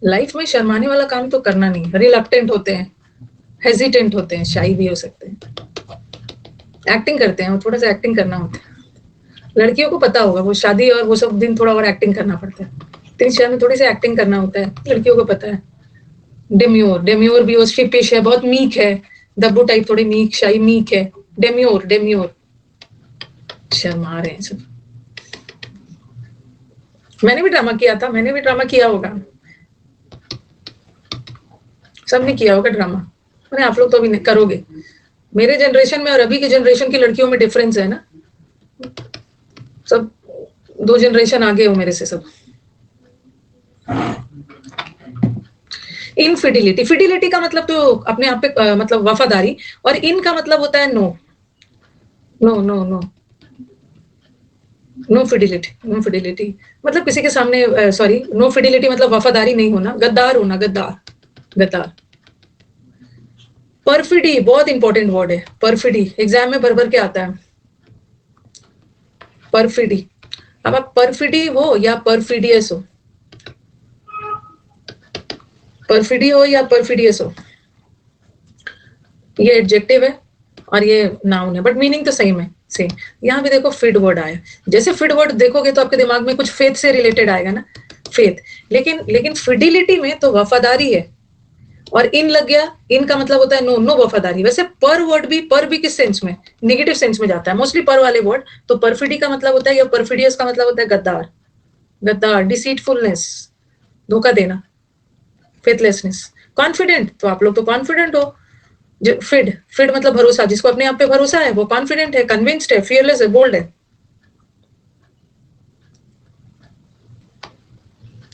लाइफ में शर्माने वाला काम तो करना नहीं। रिलक्टेंट होते हैं, हेजिटेंट होते हैं, शाही भी हो सकते हैं। एक्टिंग करते हैं, थोड़ा सा एक्टिंग करना होता है। लड़कियों को पता होगा, वो शादी और वो सब दिन थोड़ा और एक्टिंग करना पड़ता है। 3 4 में थोड़ी सी एक्टिंग करना होता है, लड़कियों को पता है। डेम्योर, डेम्योर भी वो शिपिश है, बहुत मीक है, दब्बू टाइप, थोड़ी मीक, शाही मीक है। डेम्योर, डेम्योर शर्मा रहे हैं सब। मैंने भी ड्रामा किया था, मैंने भी ड्रामा किया होगा, सबने किया होगा ड्रामा। अरे आप लोग तो अभी करोगे। मेरे जनरेशन में और अभी की जनरेशन की लड़कियों में डिफरेंस है ना, सब 2 जनरेशन आगे हो मेरे से सब। इनफिडिलिटी, फिडिलिटी का मतलब तो अपने आप पे मतलब वफादारी, और इन का मतलब होता है no, no no no, no fidelity, no fidelity मतलब किसी के सामने, सॉरी, नो फिडिलिटी मतलब वफादारी नहीं होना, गद्दार होना, गद्दार, गद्दार। परफिडी बहुत इंपॉर्टेंट वर्ड है, परफिडी एग्जाम में भर भर के आता है, परफिडी। अब आप परफिडी हो या परफिडियस हो, परफिडी हो या परफिडियस हो, ये एडजेक्टिव है और ये नाउन है, बट मीनिंग तो सेम है, सेम। यहाँ भी देखो फिड वर्ड आया, जैसे फिड वर्ड देखोगे तो आपके दिमाग में कुछ फेथ से रिलेटेड आएगा ना, फेथ। लेकिन लेकिन फिडिलिटी में तो वफादारी है, और इन लग गया, इन का मतलब होता है नो, नो वफादारी। वैसे पर वर्ड भी, पर भी किस सेंस में, नेगेटिव सेंस में जाता है मोस्टली पर वाले वर्ड। तो परफिडी का मतलब होता है, या परफिडियस का मतलब होता है गद्दार, गद्दार, डिसीटफुलनेस, धोखा देना, फेथलेसनेस। कॉन्फिडेंट, तो आप लोग तो कॉन्फिडेंट हो। जो फिड, फिड मतलब भरोसा, जिसको अपने आप पे भरोसा है वो कॉन्फिडेंट है, कन्विंस्ड है, फियरलेस है, बोल्ड है।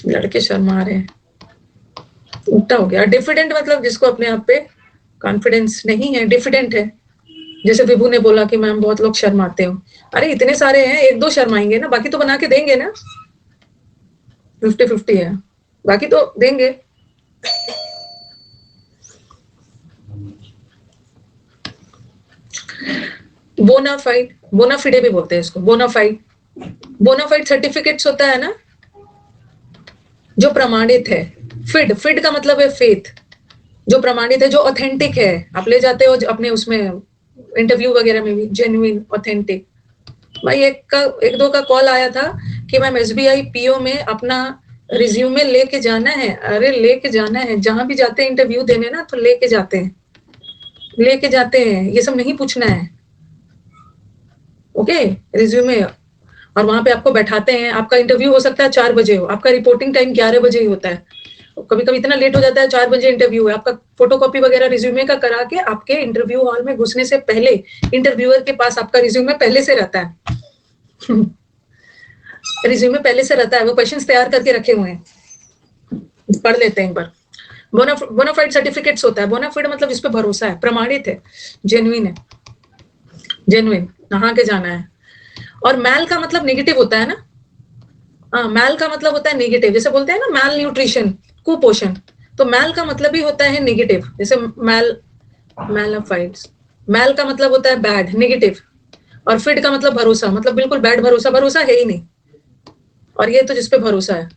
लड़के शर्मा रहे हैं, उल्टा हो गया। डिफिडेंट मतलब जिसको अपने आप पे कॉन्फिडेंस नहीं है, डिफिडेंट है। जैसे विभू ने बोला कि मैम बहुत लोग शर्माते हो, अरे इतने सारे हैं, 1 2 शर्माएंगे ना, बाकी तो बना के देंगे ना। 50-50 है, बाकी तो देंगे। बोनाफाइड, बोनाफिडे भी बोलते हैं इसको, बोनाफाइड। बोनाफाइड सर्टिफिकेट्स होता है ना, जो प्रमाणित है। फिड, फिड का मतलब है फेथ, जो प्रमाणित है, जो ऑथेंटिक है। आप ले जाते हो अपने उसमें इंटरव्यू वगैरह में भी, जेन्युइन, ऑथेंटिक। भाई एक दो का कॉल आया था कि मैम एसबीआई पीओ में अपना रिज्यूमे लेके जाना है। अरे लेके जाना है, जहां भी जाते हैं इंटरव्यू देने ना, तो लेके जाते हैं, लेके जाते हैं, ये सब नहीं पूछना है। ओके, रिज्यूमे, और वहां पे आपको बैठाते हैं। आपका इंटरव्यू हो सकता है 4 बजे हो, आपका रिपोर्टिंग टाइम 11 बजे ही होता है। कभी कभी इतना लेट हो जाता है, 4 बजे इंटरव्यू है आपका, फोटोकॉपी वगैरह रिज्यूमे का करा के आपके इंटरव्यू हॉल में घुसने से पहले इंटरव्यूअर के पास आपका रिज्यूमे पहले से रहता है। रिज्यूमे पहले से रहता है, वो क्वेश्चंस तैयार करके रखे हुए हैं, पढ़ लेते हैं एक बार। बोनाफाइड सर्टिफिकेट्स होता है। बोनाफाइड मतलब इस पे भरोसा है, प्रमाणित है, जेन्युइन है, जेन्युइन, नहा के जाना है। और मैल का मतलब नेगेटिव होता है ना, हाँ, मैल का मतलब होता है नेगेटिव, जैसे बोलते हैं ना मैल न्यूट्रिशन, कुपोषण। तो मैल का मतलब ही होता है नेगेटिव, जैसे मैल, मैलाफाइड्स। मैल का मतलब होता है बैड, नेगेटिव, और फिड का मतलब भरोसा, मतलब बिल्कुल बैड भरोसा, भरोसा है ही नहीं। और ये तो जिसपे भरोसा है।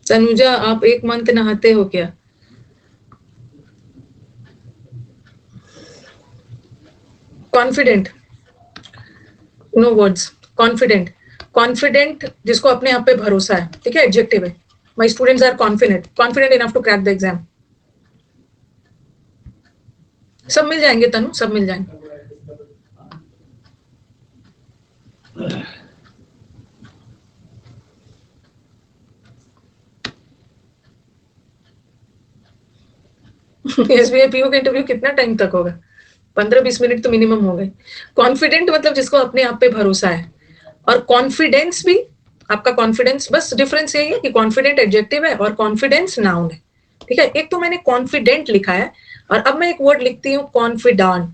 तनुजा, आप 1 मंथ नहाते हो क्या? Confident, no words, confident. Confident जिसको अपने आप पे भरोसा है, ठीक है, एडजेक्टिव है। My students are confident enough to crack the exam. सब मिल जाएंगे तनु, सब मिल जाएंगे। एसबीआई पीओ का इंटरव्यू कितना टाइम तक होगा? 15-20 मिनट तो मिनिमम हो गए। कॉन्फिडेंट मतलब जिसको अपने आप पे भरोसा है, और कॉन्फिडेंस भी, आपका कॉन्फिडेंस, बस डिफरेंस यही है कि कॉन्फिडेंट एडजेक्टिव है और कॉन्फिडेंस नाउन है, ठीक है। एक तो मैंने कॉन्फिडेंट लिखा है, और अब मैं एक वर्ड लिखती हूँ कॉन्फिडेंट।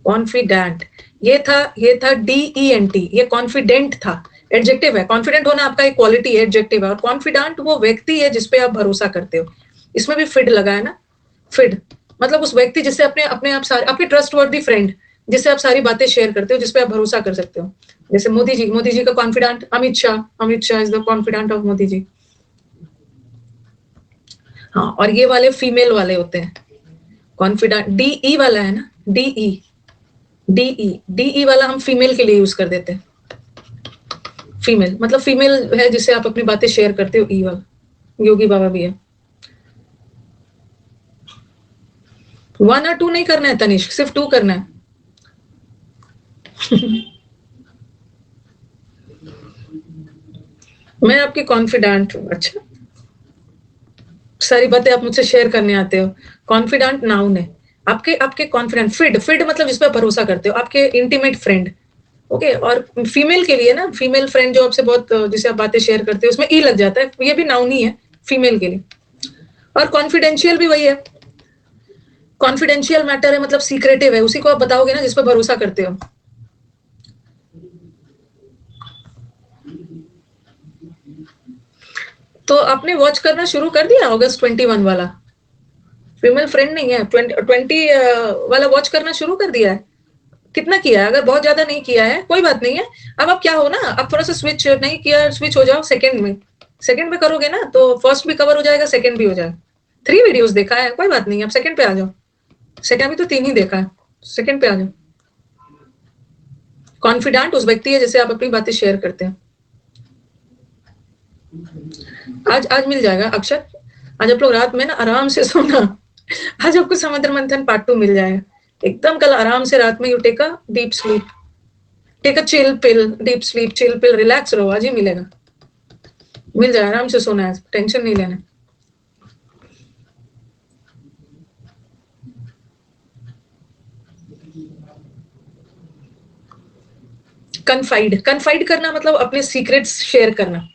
कॉन्फिडेंट, ये था DENT, ये कॉन्फिडेंट था, एडजेक्टिव है। कॉन्फिडेंट होना आपका एक क्वालिटी है, एडजेक्टिव है, और कॉन्फिडेंट वो व्यक्ति है जिसपे आप भरोसा करते हो। इसमें भी फिड लगा है ना, फिड मतलब उस व्यक्ति जिससे अपने आप सारे, आपके ट्रस्टवर्दी फ्रेंड जिससे आप सारी बातें शेयर करते हो, जिसपे आप भरोसा कर सकते हो। जैसे मोदी जी का confident Amit Shah is the confident of Modi ji. हाँ, और ये वाले फीमेल वाले होते हैं कॉन्फिडेंट। DE वाला है ना, DE वाला हम फीमेल के लिए यूज कर देते हैं। फीमेल मतलब फीमेल है जिससे आप अपनी बातें शेयर करते हो, ई वाला। योगी बाबा भी है। 1 और 2 नहीं करना है तनिष्क, सिर्फ 2 करना है। मैं आपकी कॉन्फिडेंट हूँ। अच्छा, सारी बातें आप मुझसे शेयर करने आते हो। कॉन्फिडेंट नाउन है, आपके कॉन्फिडेंट। फिड मतलब जिस पर भरोसा करते हो, आपके इंटीमेट फ्रेंड, ओके। और फीमेल के लिए ना, फीमेल फ्रेंड जो आपसे बहुत, जिसे आप बातें शेयर करते हो, उसमें ई लग जाता है, ये भी नाउन ही है फीमेल के लिए। और कॉन्फिडेंशियल भी वही है, कॉन्फिडेंशियल मैटर है मतलब सीक्रेटिव है, उसी को आप बताओगे ना जिस पर भरोसा करते हो। तो आपने वॉच करना शुरू कर दिया अगस्त 21 वाला? फीमेल फ्रेंड नहीं है, 20 वाला वॉच करना शुरू कर दिया है? कितना किया है? अगर बहुत ज्यादा नहीं किया है कोई बात नहीं है। अब आप क्या हो ना, अब थोड़ा सा स्विच नहीं किया, स्विच हो जाओ सेकंड में। सेकंड में करोगे ना तो फर्स्ट भी कवर हो जाएगा, सेकंड भी हो जाएगा। 3 वीडियोस देखा है, कोई बात नहीं, अब सेकंड पे आ जाओ। सेकंड अभी तो 3 ही देखा है, सेकंड पे आ जाओ। कॉन्फिडेंट उस व्यक्ति है जिससे आप अपनी बातें शेयर करते हैं। आज मिल जाएगा अक्षर। आज आप लोग रात में ना आराम से सोना। आज आपको समुद्र मंथन पार्ट 2 मिल जाएगा एकदम। कल आराम से रात में you take a deep sleep, take a chill pill, deep sleep, chill pill, relax रहो, आज ही मिलेगा, मिल जाए। आराम से सोना है, टेंशन नहीं लेना। कन्फाइड करना मतलब अपने सीक्रेट्स शेयर करना।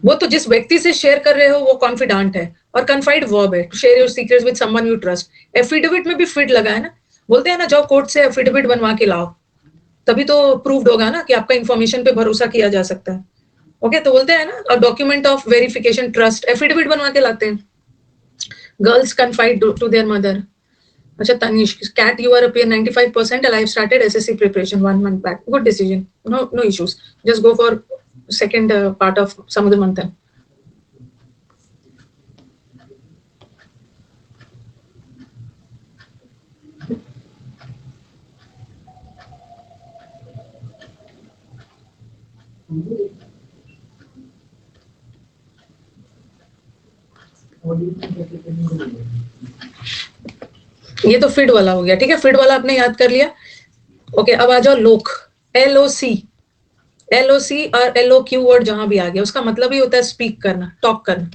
वो तो जिस व्यक्ति से शेयर कर रहे हो वो कॉन्फिडेंट है, और कन्फाइड वर्ब है, to share your secrets with someone you trust. Affidavit में भी फिड लगा है ना, बोलते हैं ना जाओ कोर्ट से एफिडेविट बनवा के लाओ, तभी तो प्रूव्ड होगा ना कि आपका इंफॉर्मेशन पे भरोसा किया जा सकता है। ओके, तो बोलते हैं ना document of verification trust, affidavit बनवा के लाते हैं। Girls confide to their mother. अच्छा Tanish, cat you are appear 95% and I've started SSC preparation 1 month back. Good decision. No issues. Just go for second part of Samudra Manthan. ये तो फिड वाला हो गया, ठीक है, फिड वाला आपने याद कर लिया। ओके, अब आ जाओ लोक, LOC और LOQ वर्ड जहां भी आ गया, उसका मतलब ही होता है स्पीक करना, टॉक करना,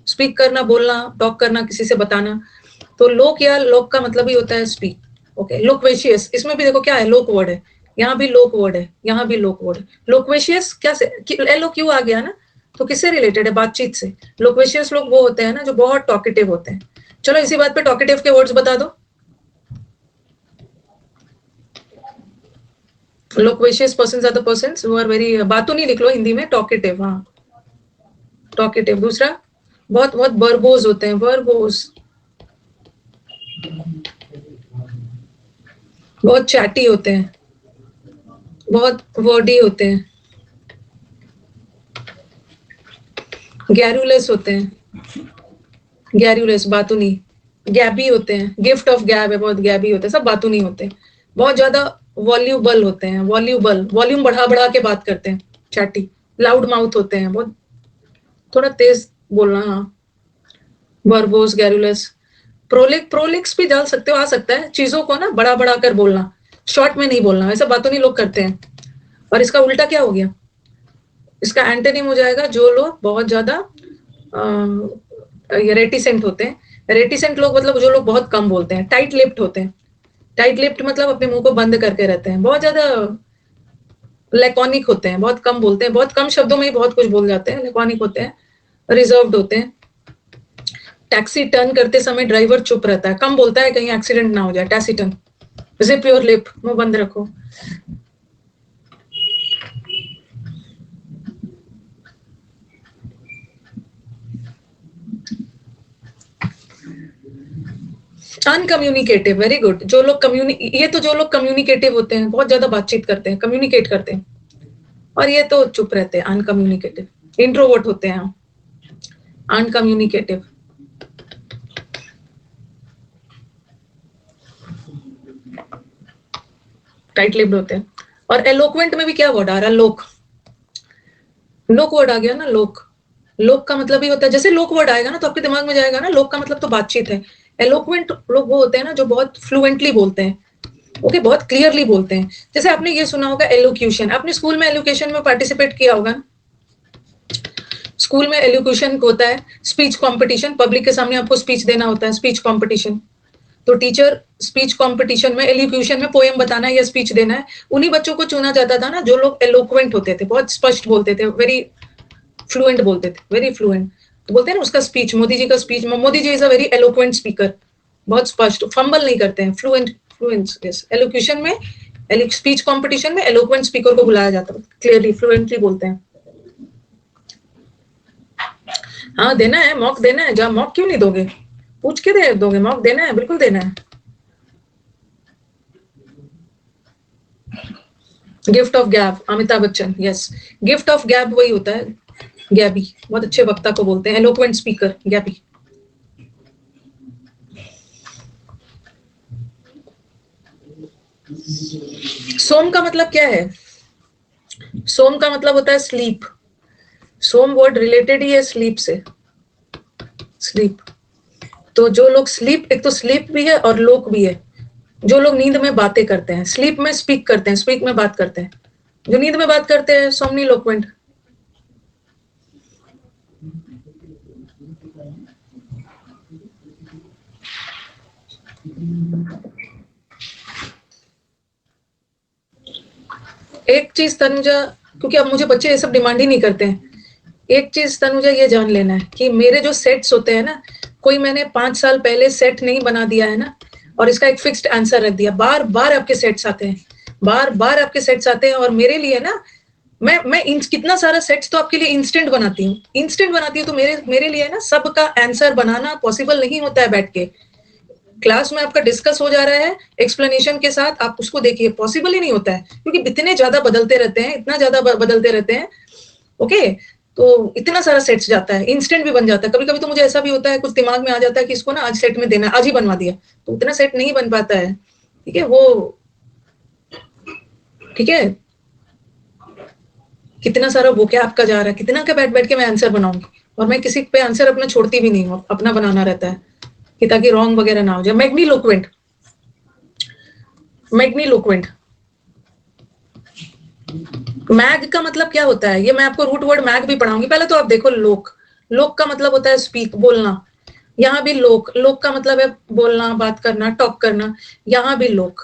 स्पीक करना, बोलना, टॉक करना, किसी से बताना। तो लोक या लोक का मतलब ही होता है स्पीक। ओके, लोक्वेशियस, इसमें भी देखो क्या है, लोक वर्ड है, यहाँ भी लोक वर्ड है, यहाँ भी लोक वर्ड है। लोक्वेशियस क्या से, LOQ आ गया ना, तो किससे रिलेटेड है? बातचीत से। लोक्वेशियस लोग वो होते हैं ना जो बहुत टॉकेटिव होते हैं। चलो इसी बात पे टॉकेटिव के वर्ड्स बता दो। Loquacious persons are the persons who are very, बातों नहीं लिख लो हिंदी में, टॉकेटिव। हाँ, टॉकेटिव। दूसरा, बहुत बहुत वर्बोज होते हैं, वर्बोज, बहुत चैटी होते हैं, बहुत वर्डी होते हैं। गैरुलेस होते हैं, गैरुलेस बातूनी, गैबी होते हैं, गिफ्ट ऑफ गैब है, बहुत गैबी होते हैं, सब बातूनी होते हैं, बहुत ज्यादा वॉल्यूबल होते हैं, वॉल्यूबल, वॉल्यूम बढ़ा बढ़ा के बात करते हैं, चैटी, लाउड माउथ होते हैं, बहुत थोड़ा तेज बोलना, हाँ, वर्बोस, गैरुलेस, प्रोलिक्स भी डाल सकते हो, आ सकता है, चीजों को ना बड़ा बड़ा कर बोलना, शॉर्ट में नहीं बोलना, ऐसा बातूनी लोग करते हैं। और इसका उल्टा क्या हो गया, इसका एंटोनिम हो जाएगा जो लोग बहुत ज्यादा रेटिसेंट होते हैं। रेटिसेंट लोग मतलब जो लोग बहुत कम बोलते हैं, टाइट लिप्ड होते हैं। टाइट लिप्ड मतलब अपने मुंह को बंद करके रहते हैं, बहुत ज्यादा लैकोनिक होते हैं, बहुत कम बोलते हैं, बहुत कम शब्दों में ही बहुत कुछ बोल जाते हैं, लैकोनिक होते हैं, रिजर्व्ड होते हैं। टैक्सी टर्न करते समय ड्राइवर चुप रहता है, कम बोलता है, कहीं एक्सीडेंट ना हो जाए, टैसिटर्न। जिप योर लिप, मुंह बंद रखो। अनकम्युनिकेटिव, वेरी गुड। जो लोग ये तो जो लोग कम्युनिकेटिव होते हैं, बहुत ज्यादा बातचीत करते हैं, कम्युनिकेट करते हैं, और ये तो चुप रहते हैं, अनकम्युनिकेटिव, इंट्रोवर्ट होते हैं, अनकम्युनिकेटिव। टाइट लिप्ड होते हैं। और एलोक्वेंट में भी क्या वर्ड आ रहा है, लोक, लोक वर्ड आ गया ना, लोक। लोक का मतलब ही होता है, जैसे लोक वर्ड आएगा ना तो आपके दिमाग में जाएगा ना, लोक का मतलब तो बातचीत है। एलोक्वेंट लोग वो होते हैं ना जो बहुत फ्लुएंटली बोलते हैं, ओके, बहुत क्लियरली बोलते हैं। जैसे आपने ये सुना होगा एलोक्यूशन, आपने स्कूल में एलोक्यूशन में पार्टिसिपेट किया होगा ना? स्कूल में एलोक्यूशन होता है, स्पीच कंपटीशन, पब्लिक के सामने आपको स्पीच देना होता है, स्पीच कंपटीशन। तो टीचर स्पीच कंपटीशन में, एलोक्यूशन में पोएम बताना है या स्पीच देना है, उन्हीं बच्चों को चुना जाता था ना जो लोग एलोक्वेंट होते थे, बहुत स्पष्ट बोलते थे, वेरी फ्लुएंट बोलते थे, वेरी फ्लुएंट। तो बोलते हैं ना उसका स्पीच, मोदी जी का speech, Modi ji is a very eloquent speaker, बहुत स्पष्ट, फंबल नहीं करते हैं, फ्लुएंट, फ्लुएंस। यस, एलोक्यूशन में, स्पीच कंपटीशन में एलोक्वेंट स्पीकर को बुलाया जाता है, क्लियरली फ्लुएंटली बोलते हैं। हाँ, देना है, मॉक देना है, जहाँ मॉक क्यों नहीं दोगे, पूछ के दे दोगे, मॉक देना है, बिल्कुल देना है। गिफ्ट ऑफ गैब, Amitabh Bachchan, yes, gift of गैब वही होता है, गैबी, बहुत अच्छे वक्ता को बोलते हैं, एलोक्वेंट स्पीकर, गैबी। सोम का मतलब क्या है, सोम का मतलब होता है स्लीप, सोम वर्ड रिलेटेड ही है स्लीप से, स्लीप। तो जो लोग स्लीप, एक तो स्लीप भी है और लोक भी है, जो लोग नींद में बातें करते हैं, स्लीप में स्पीक करते हैं, स्पीक में बात करते हैं, जो नींद में बात करते हैं, सोमनीलोक्वेंट। एक चीज तनुजा, क्योंकि अब मुझे बच्चे ये सब डिमांड ही नहीं करते हैं, एक चीज तनुजा ये जान लेना है कि मेरे जो सेट्स होते हैं ना, कोई मैंने 5 साल पहले सेट नहीं बना दिया है ना, और इसका एक फिक्स्ड आंसर रख दिया, बार बार आपके सेट्स आते हैं, बार बार आपके सेट्स आते हैं, और मेरे लिए ना, मैं कितना सारा सेट्स तो आपके लिए इंस्टेंट बनाती हूँ, इंस्टेंट बनाती हूँ, तो मेरे लिए ना सबका आंसर बनाना पॉसिबल नहीं होता है बैठ के। क्लास में आपका डिस्कस हो जा रहा है एक्सप्लेनेशन के साथ, आप उसको देखिए, पॉसिबल ही नहीं होता है, क्योंकि इतने ज्यादा बदलते रहते हैं, इतना ज्यादा बदलते रहते हैं, ओके। तो इतना सारा सेट्स जाता है, इंस्टेंट भी बन जाता है, कभी कभी तो मुझे ऐसा भी होता है, कुछ दिमाग में आ जाता है कि इसको ना आज सेट में देना है, आज ही बनवा दिया, तो उतना सेट नहीं बन पाता है, ठीक है, वो, ठीक है, कितना सारा वो क्या आपका जा रहा है, कितना का बैठ बैठ के मैं आंसर बनाऊंगी, और मैं किसी पे आंसर अपना छोड़ती भी नहीं हूँ, अपना बनाना रहता है कि ताकि रॉन्ग वगैरह ना हो जाए। मैग्नीलोक्वेंट, मैग्नीलोक्वेंट, मैग का मतलब क्या होता है, ये मैं आपको रूट वर्ड मैग भी पढ़ाऊंगी, पहले तो आप देखो लोक, लोक का मतलब होता है स्पीक, बोलना, यहाँ भी लोक, लोक का मतलब है बोलना, बात करना, टॉक करना, यहाँ भी लोक,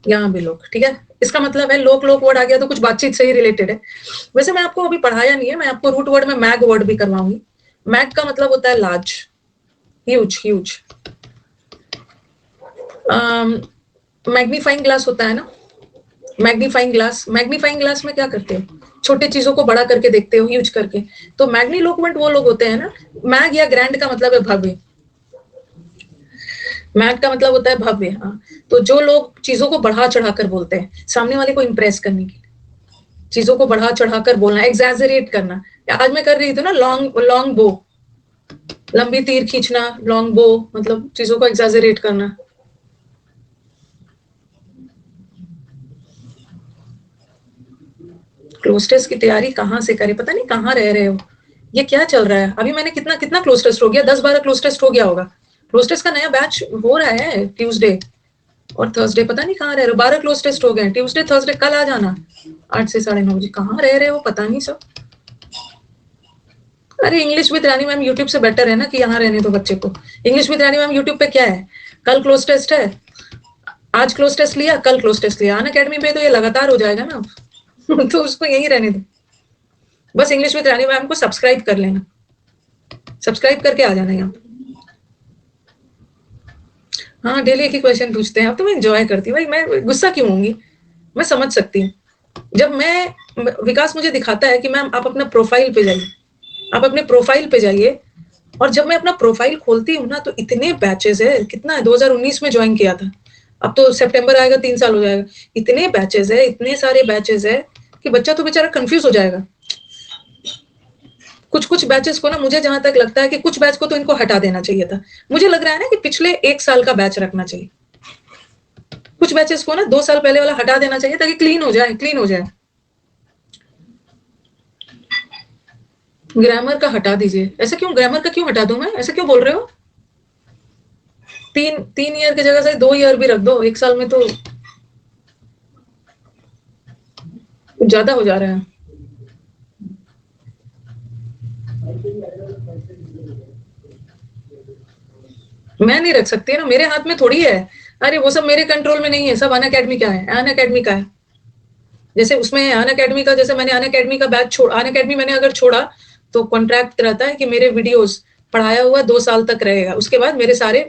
यहाँ भी लोक, ठीक है, इसका मतलब है लोक, लोक वर्ड आ गया तो कुछ बातचीत से ही रिलेटेड है। वैसे मैं आपको अभी पढ़ाया नहीं है, मैं आपको रूट वर्ड में मैग वर्ड भी करवाऊंगी। मैग का मतलब होता है large, huge, huge. Magnifying glass होता है ना, मैग्नीफाइंग ग्लास, मैग्नीफाइंग ग्लास में क्या करते हो, छोटे चीजों को बड़ा करके देखते हो, यूज करके। तो मैग्नीलोक्वेंट वो लोग होते हैं ना, मैग या ग्रैंड का मतलब है भव्य, मैग का मतलब होता है भव्य, हाँ। तो जो लोग चीजों को बढ़ा चढ़ा कर बोलते हैं सामने वाले को इंप्रेस करने के लिए, चीजों को बढ़ा चढ़ाकर बोलना, एग्जैजरेट करना। आज मैं कर रही थी ना लॉन्ग बो, लंबी तीर खींचना, लॉन्ग बो मतलब चीजों को एग्जैजरेट करना। क्लोज टेस्ट की तैयारी कहाँ से करें, पता नहीं कहाँ रह रहे हो, ये क्या चल रहा है। अभी मैंने कितना कितना क्लोज टेस्ट हो गया, 10-12 क्लोज टेस्ट हो गया होगा। क्लोज टेस्ट का नया बैच हो रहा है ट्यूसडे और थर्सडे, पता नहीं कहाँ रह रहे हो। 12 क्लोज टेस्ट हो गए, ट्यूसडे थर्सडे कल आ जाना 8 से 9:30 बजे। कहाँ रह रहे हो पता नहीं सब। अरे English with Rani ma'am YouTube से बेटर है ना कि यहाँ रहने दो बच्चे को। English with Rani ma'am YouTube पे क्या है, कल क्लोज टेस्ट है, आज क्लोज टेस्ट लिया, कल क्लोज टेस्ट लिया। अन अकेडमी पे तो ये लगातार हो जाएगा ना तो उसको यही रहने दो। बस इंग्लिश विद रानी मैम को सब्सक्राइब कर लेना, सब्सक्राइब करके आ जाना यहाँ। हाँ डेली एक ही क्वेश्चन पूछते हैं। अब तो मैं एंजॉय करती हूँ भाई, मैं गुस्सा क्यों होंगी, मैं समझ सकती हूँ। जब मैं विकास मुझे दिखाता है कि मैम आप अपना प्रोफाइल पे जाइए, आप अपने प्रोफाइल पे जाइए, और जब मैं अपना प्रोफाइल खोलती हूँ ना तो इतने बैचेस है, कितना है 2019 में ज्वाइन किया था, अब तो सितंबर आएगा 3 साल हो जाएगा। इतने बैचेस है, इतने सारे बैचेस है कि बच्चा तो बेचारा कंफ्यूज हो जाएगा। कुछ कुछ बैचेस को ना, मुझे जहां तक लगता है कि कुछ बैच को तो इनको हटा देना चाहिए था। मुझे लग रहा है ना कि पिछले 1 साल का बैच रखना चाहिए। कुछ बैचेस को ना 2 साल पहले वाला हटा देना चाहिए ताकि क्लीन हो जाए, क्लीन हो जाए। ग्रामर का हटा दीजिए। ऐसा क्यों, ग्रामर का क्यों हटा दूं मैं, ऐसा क्यों बोल रहे हो। 3 ईयर की जगह से 2 ईयर भी रख दो, 1 साल में तो ज्यादा हो जा रहा है। मैं नहीं रख सकती ना, मेरे हाथ में थोड़ी है। अरे वो सब मेरे कंट्रोल में नहीं है, सब अन अकेडमी का है, अन अकेडमी का है। जैसे उसमें अन अकेडमी का, जैसे मैंने अन अकेडमी का बैच छोड़ा, अन अकेडमी मैंने अगर छोड़ा तो कॉन्ट्रैक्ट रहता है कि मेरे वीडियोस पढ़ाया हुआ 2 साल तक रहेगा, उसके बाद मेरे सारे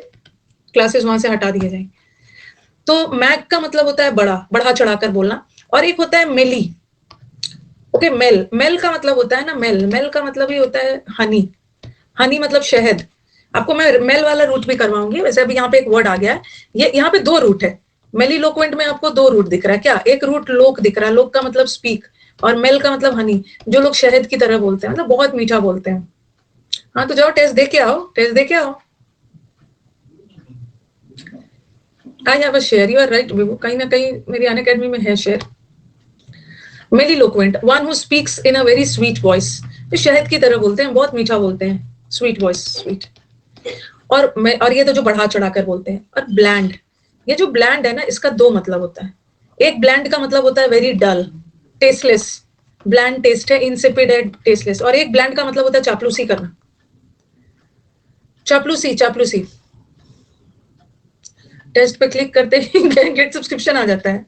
क्लासेस वहां से हटा दिए जाएंगे। तो मैक का मतलब होता है बड़ा, बढ़ा चढ़ाकर बोलना। और एक होता है मेली, ओके मेल, मेल का मतलब होता है ना, मेल, मेल का मतलब ही होता है हनी, हनी मतलब शहद। आपको मैं मेल वाला रूट भी करवाऊंगी। वैसे अभी यहाँ पे एक वर्ड आ गया है, ये यहाँ पे 2 रूट है। मेलिलोक्वेंट में आपको 2 रूट दिख रहा है क्या, एक रूट लोक दिख रहा है, लोक का मतलब स्पीक, और मेल का मतलब हनी, जो लोग शहद की तरह बोलते हैं, मतलब बहुत मीठा बोलते हैं। हाँ तो जाओ टेस्ट दे के आओ, टेस्ट दे के आओ। I have a share, you are right, कहीं ना कहीं मेरी अन अकेडमी में है share. Melliloquent, one who speaks in a very sweet voice, तो शहद की तरह बोलते हैं, बहुत मीठा बोलते हैं, स्वीट वॉइस, स्वीट। और ये तो जो बढ़ा चढ़ा कर बोलते हैं। और ब्लैंड, ये जो ब्लैंड है ना, इसका 2 मतलब होता है। एक ब्लैंड का मतलब होता है very dull, tasteless, bland taste है, इंसिपिड है, टेस्टलेस। और एक ब्लैंड का मतलब होता है चापलूसी करना, चापलूसी, चापलूसी। टेस्ट पे क्लिक करते ही गेट सब्सक्रिप्शन आ जाता है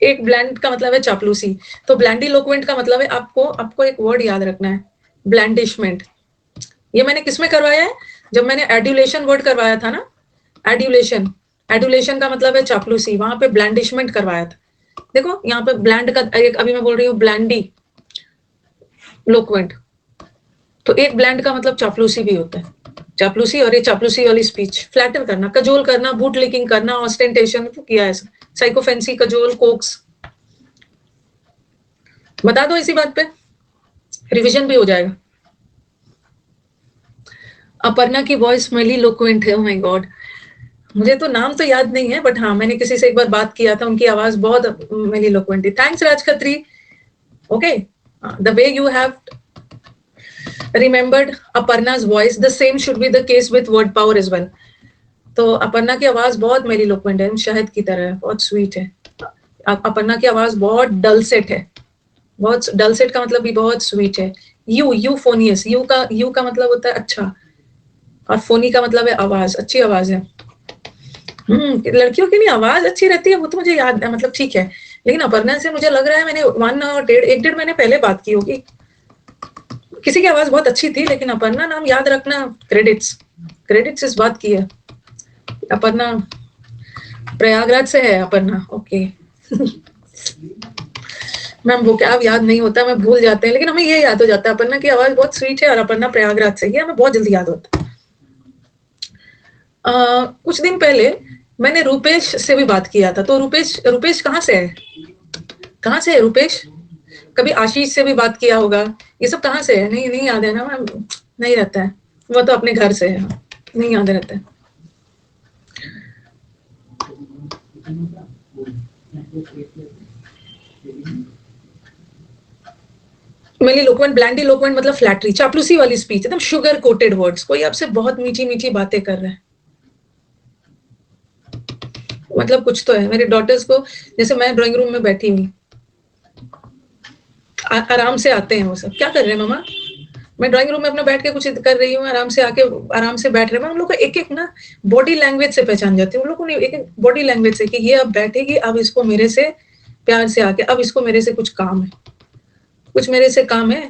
एक ब्लैंड का मतलब है चापलूसी। तो ब्लैंडिलोक्वेंट का मतलब है, आपको एक वर्ड याद रखना है, ब्लैंडिशमेंट। ये मैंने किसमें करवाया है, जब मैंने एड्यूलेशन वर्ड करवाया था ना, एड्यूलेशन, एड्यूलेशन का मतलब है चापलूसी, वहां पे ब्लैंडिशमेंट करवाया था। देखो यहाँ पे ब्लैंड का एक, अभी मैं बोल रही हूँ ब्लैंडी लोक्वेंट, तो एक ब्लैंड का मतलब चापलूसी भी होता है, चापलूसी। और ये चापलूसी वाली स्पीच, फ्लैटर करना, कजोल करना, बूट लिकिंग करना, ऑस्टेंटेशन, तो किया है, साइकोफेंसी, कजोल, कोक्स। बता दो इसी बात पे, रिवीजन भी हो जाएगा। अपर्णा की वॉइस मेलिलोक्वेंट है, ओह माय गॉड। मुझे तो नाम तो याद नहीं है, बट हाँ मैंने किसी से एक बार बात किया था, उनकी आवाज बहुत मेलिलोक्वेंट थी। Thanks Raj Khatri. Okay, the way you have remembered Aparna's voice, the same should be the case with word power as well. तो अपर्णा की आवाज बहुत मेलिलोक्वेंट है, शहद की तरह है, बहुत स्वीट है। अपर्णा की आवाज बहुत डलसेट है, बहुत डलसेट का मतलब भी बहुत स्वीट है। यूफोनियस, यू का मतलब होता है अच्छा, और फोनी का मतलब है आवाज, अच्छी आवाज है। लड़कियों की नहीं आवाज अच्छी रहती है, वो तो मुझे याद है, मतलब ठीक है। लेकिन अपर्णा से मुझे लग रहा है मैंने 1 डेढ़ महीने पहले बात की होगी, किसी की आवाज बहुत अच्छी थी। लेकिन अपर्णा नाम याद रखना, क्रेडिट्स इस बात की है। अपर्णा प्रयागराज से है, अपर्णा, ओके मैम वो क्या याद नहीं होता, मैं भूल जाते हैं, लेकिन हमें ये याद हो जाता है अपर्णा की आवाज बहुत स्वीट है और अपर्णा प्रयागराज से, ये हमें बहुत जल्दी याद होता है। कुछ दिन पहले मैंने रूपेश से भी बात किया था, तो रूपेश कहाँ से है? कहाँ से है रूपेश? कभी आशीष से भी बात किया होगा, ये सब कहाँ से है? नहीं याद है ना मैम, नहीं रहता है, वो तो अपने घर से है, नहीं याद रहता है। मेली लोकवेंट, ब्लैंडी लोकवेंट मतलब फ्लैटरी, चापलूसी वाली स्पीच, एकदम शुगर कोटेड वर्ड्स। कोई आपसे बहुत मीठी मीठी बातें कर रहा है, मतलब कुछ तो है। मेरी डॉटर्स को, जैसे मैं ड्राइंग रूम में बैठी हुई, आराम से आते हैं वो सब, क्या कर रहे हैं मम्मा? मैं ड्राइंग रूम में अपना बैठ के कुछ कर रही हूँ, आराम से आके आराम से बैठ रहे हैं। मैं उन लोग को एक एक ना बॉडी लैंग्वेज से पहचान जाती हूँ, उन लोग को नहीं, एक एक बॉडी लैंग्वेज से कि ये अब बैठेगी, अब इसको मेरे से प्यार से आके, अब इसको मेरे से कुछ काम है, कुछ मेरे से काम है।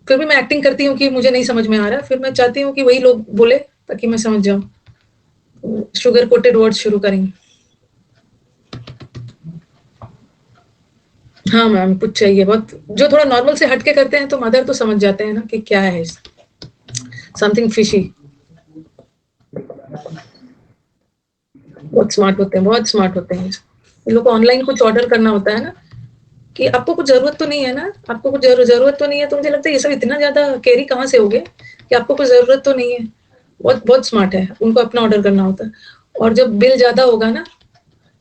फिर भी मैं एक्टिंग करती हूँ कि मुझे नहीं समझ में आ रहा, फिर मैं चाहती हूँ कि वही लोग बोले ताकि मैं समझ जाऊँ। शुगर कोटेड वर्ड शुरू करेंगे। हाँ मैम, कुछ चाहिए बहुत, जो थोड़ा नॉर्मल से हटके करते हैं तो मदर तो समझ जाते हैं ना कि क्या है, समथिंग फिशी। बहुत स्मार्ट होते हैं, बहुत स्मार्ट होते हैं। इन लोग को ऑनलाइन कुछ ऑर्डर करना होता है ना, कि आपको कुछ जरूरत तो नहीं है ना, आपको कुछ जरूरत तो नहीं है, तो मुझे लगता है ये सब इतना ज्यादा कैरी कहाँ से हो गए कि आपको कुछ जरूरत तो नहीं है। बहुत बहुत स्मार्ट है, उनको अपना ऑर्डर करना होता है। और जब बिल ज्यादा होगा ना,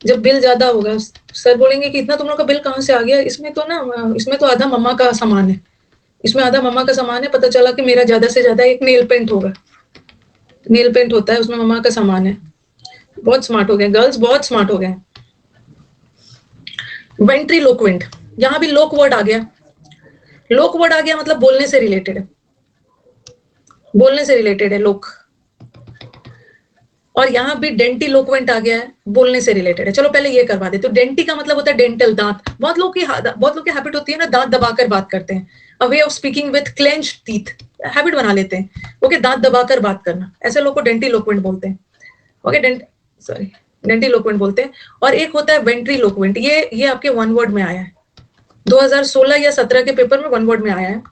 जब बिल ज्यादा होगा, सर बोलेंगे कि इतना तुम लोग का बिल कहाँ से आ गया, इसमें तो ना, इसमें तो आधा मम्मा का सामान है, इसमें आधा मम्मा का सामान है। पता चला कि मेरा ज्यादा से ज्यादा एक नेल पेंट होगा, नेल पेंट होता है, उसमें मम्मा का सामान है। बहुत स्मार्ट हो गए गर्ल्स, बहुत स्मार्ट हो गए। वेंट्रीलोक्वेंट, यहाँ भी लोक वर्ड आ गया। लोक वर्ड आ गया मतलब बोलने से रिलेटेड है, बोलने से रिलेटेड है लोक। और यहाँ भी डेंटिलोक्वेंट आ गया है, बोलने से रिलेटेड है। चलो पहले ये करवा देते। तो डेंटी का मतलब होता है डेंटल, दांत। बहुत लोग की हैबिट होती है ना, दांत दबाकर बात करते हैं, a way of speaking with clenched teeth, habit बना लेते हैं ओके, दांत दबाकर बात करना, ऐसे लोग को डेंटिलोक्वेंट बोलते हैं। ओके, सॉरी, डेंटिलोक्वेंट बोलते हैं। और एक होता है वेंट्रीलोक्वेंट, ये आपके वन वर्ड में आया है, 2016 या 17 के पेपर में वन वर्ड में आया है।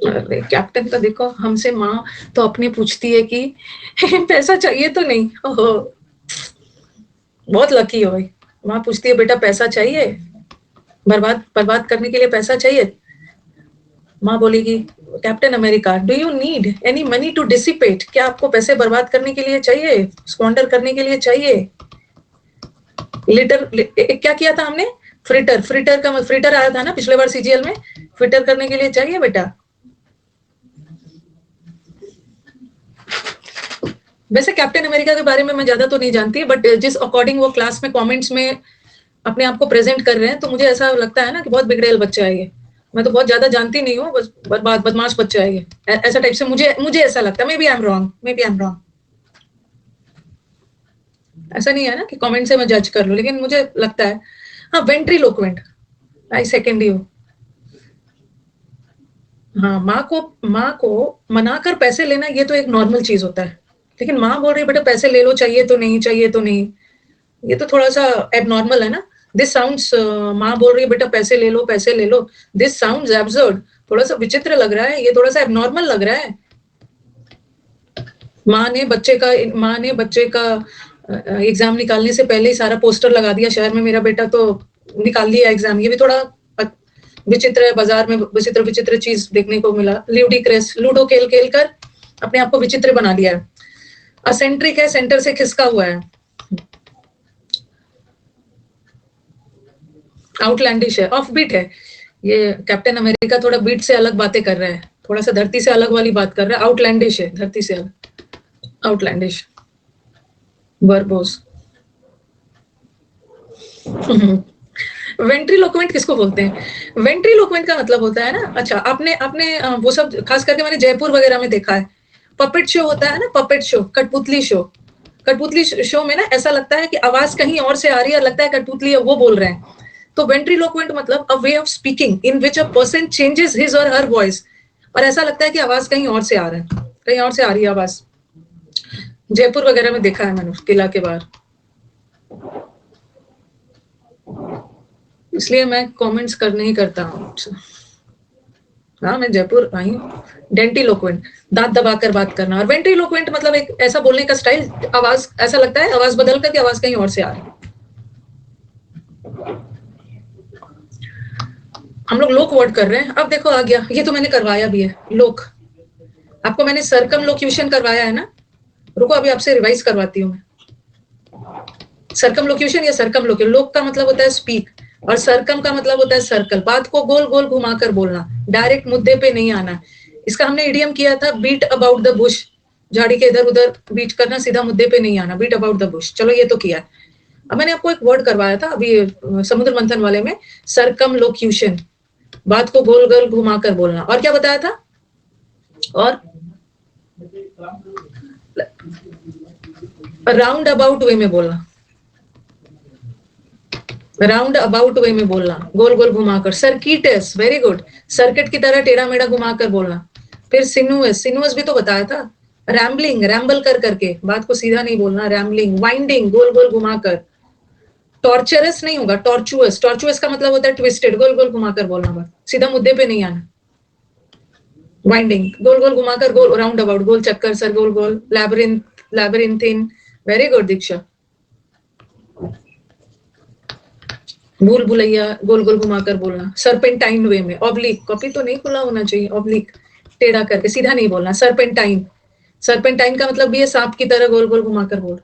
अरे कैप्टन का देखो, हमसे माँ तो अपने पूछती है कि पैसा चाहिए तो नहीं। ओहो, बहुत लकी हो भाई। माँ पूछती है बेटा पैसा चाहिए, बर्बाद बर्बाद करने के लिए पैसा चाहिए। माँ बोलेगी Captain America, do you need any money to dissipate, क्या आपको पैसे बर्बाद करने के लिए चाहिए, स्क्वांडर करने के लिए चाहिए? लिटर क्या किया था हमने, फ्रिटर आया था ना पिछले बार सीजीएल में, फ्रिटर करने के लिए चाहिए बेटा। वैसे कैप्टन अमेरिका के बारे में मैं ज्यादा तो नहीं जानती, बट जिस अकॉर्डिंग वो क्लास में कमेंट्स में अपने आप को प्रेजेंट कर रहे हैं, तो मुझे ऐसा लगता है ना कि बहुत बिगड़ेल बच्चा है ये। मैं तो बहुत ज्यादा जानती नहीं हूँ, बस बदमाश बच्चा है ये, ऐसा टाइप से मुझे ऐसा लगता है। Maybe I am wrong, maybe I am wrong. ऐसा नहीं है ना कि कमेंट से मैं जज कर लूं, लेकिन मुझे लगता है। हाँ, वेंट्रीलोक्वेंट, आई सेकेंड यू। हाँ, माँ को मनाकर पैसे लेना, ये तो एक नॉर्मल चीज होता है, लेकिन माँ बोल रही है बेटा पैसे ले लो, चाहिए तो नहीं, चाहिए तो नहीं, ये तो थोड़ा सा एबनॉर्मल है ना। दिस साउंड्स, माँ बोल रही है बेटा पैसे ले लो, पैसे ले लो, दिस साउंड्स एब्सर्ड, थोड़ा सा विचित्र लग रहा है, ये थोड़ा सा एबनॉर्मल लग रहा है। माँ ने बच्चे का एग्जाम निकालने से पहले ही सारा पोस्टर लगा दिया शहर में, मेरा बेटा तो निकाल लिया एग्जाम। ये भी थोड़ा विचित्र है, बाजार में विचित्र विचित्र चीज देखने को मिला। ल्यूडिक्रस, लूडो खेल खेल कर अपने आप को विचित्र बना लिया है। असेंट्रिक है, सेंटर से खिसका हुआ है। आउटलैंडिश है, ऑफ बीट है। ये कैप्टन अमेरिका थोड़ा बीट से अलग बातें कर रहा है, थोड़ा सा धरती से अलग वाली बात कर रहा है। आउटलैंडिश है, धरती से अलग, आउटलैंडिश, वर्बोस। वेंट्रीलोक्वेंट किसको बोलते हैं? वेंट्रीलोक्वेंट का मतलब होता है ना, अच्छा आपने आपने वो सब खास करके मैंने जयपुर वगैरह में देखा है, पपेट शो होता है ना, पपेट शो, कठपुतली शो। कठपुतली शो में ना ऐसा लगता है कि आवाज कहीं और से आ रही है, लगता है कठपुतली है वो बोल रहे हैं। तो वेंट्रीलोक्वेंट मतलब a way of speaking in which a person changes his or her voice, और ऐसा लगता है कि आवाज कहीं और से आ रहा है, कहीं और से आ रही है आवाज। जयपुर वगैरह में देखा है मैंने, किला के बाहर। इसलिए मैं कमेंट्स कर नहीं करता हूँ। हाँ, मैं जयपुर आई हूँ। डेंटिलोक्वेंट, दांत दबाकर बात करना, और वेंट्रिलोक्वेंट मतलब एक ऐसा बोलने का स्टाइल, आवाज ऐसा लगता है आवाज बदल करके आवाज कहीं और से आ रही है। हम लोग लोक वर्ड कर रहे हैं। अब देखो आ गया, ये तो मैंने करवाया भी है, लोक। आपको मैंने सर्कमलोक्यूशन करवाया है ना, रुको अभी आपसे रिवाइज करवाती हूँ मैं। सर्कमलोक्यूशन या सर्कमलोक्यूशन, लोक का मतलब होता है स्पीक, और सर्कम का मतलब होता है सर्कल, बात को गोल गोल घुमाकर बोलना, डायरेक्ट मुद्दे पे नहीं आना। इसका हमने इडियम किया था, बीट अबाउट द बुश, झाड़ी के इधर उधर बीट करना, सीधा मुद्दे पे नहीं आना, बीट अबाउट द बुश। चलो ये तो किया। अब मैंने आपको एक वर्ड करवाया था अभी समुद्र मंथन वाले में, सर्कमलोक्यूशन, बात को गोल गोल घुमाकर बोलना। और क्या बताया था? और राउंड अबाउट वे में बोलना, राउंड अबाउट वे में बोलना, गोल गोल घुमाकर। सर्किटस, वेरी गुड, सर्किट की तरह टेढ़ा मेढ़ा घुमाकर बोलना। फिर सिनुअस, सिनुअस भी तो बताया था, रैम्बलिंग, रैम्बल कर करके, बात को सीधा नहीं बोलना, रैम्बलिंग। वाइंडिंग, गोल गोल घुमाकर। टॉर्चरस नहीं होगा, टॉर्चुअस, टॉर्चुअस का मतलब होता है ट्विस्टेड, गोल गोल घुमाकर बोलना, बात सीधा मुद्दे पे नहीं आना। वाइंडिंग, गोल गोल घुमाकर, गोल, राउंड अबाउट, गोल चक्कर, सर गोल गोल। लैबिरिंथ, लैबिरिंथिन, वेरी गुड दीक्षा। भूल भुलैया, गोल गोल घुमाकर बोलना। सर्पेंटाइन वे में, ऑब्लिक, कॉपी तो नहीं खुला होना चाहिए, ऑब्लिक, टेढ़ा करके, सीधा नहीं बोलना। सर्पेंटाइन, सर्पेंटाइन का मतलब भी है सांप की तरह गोल गोल घुमाकर बोल।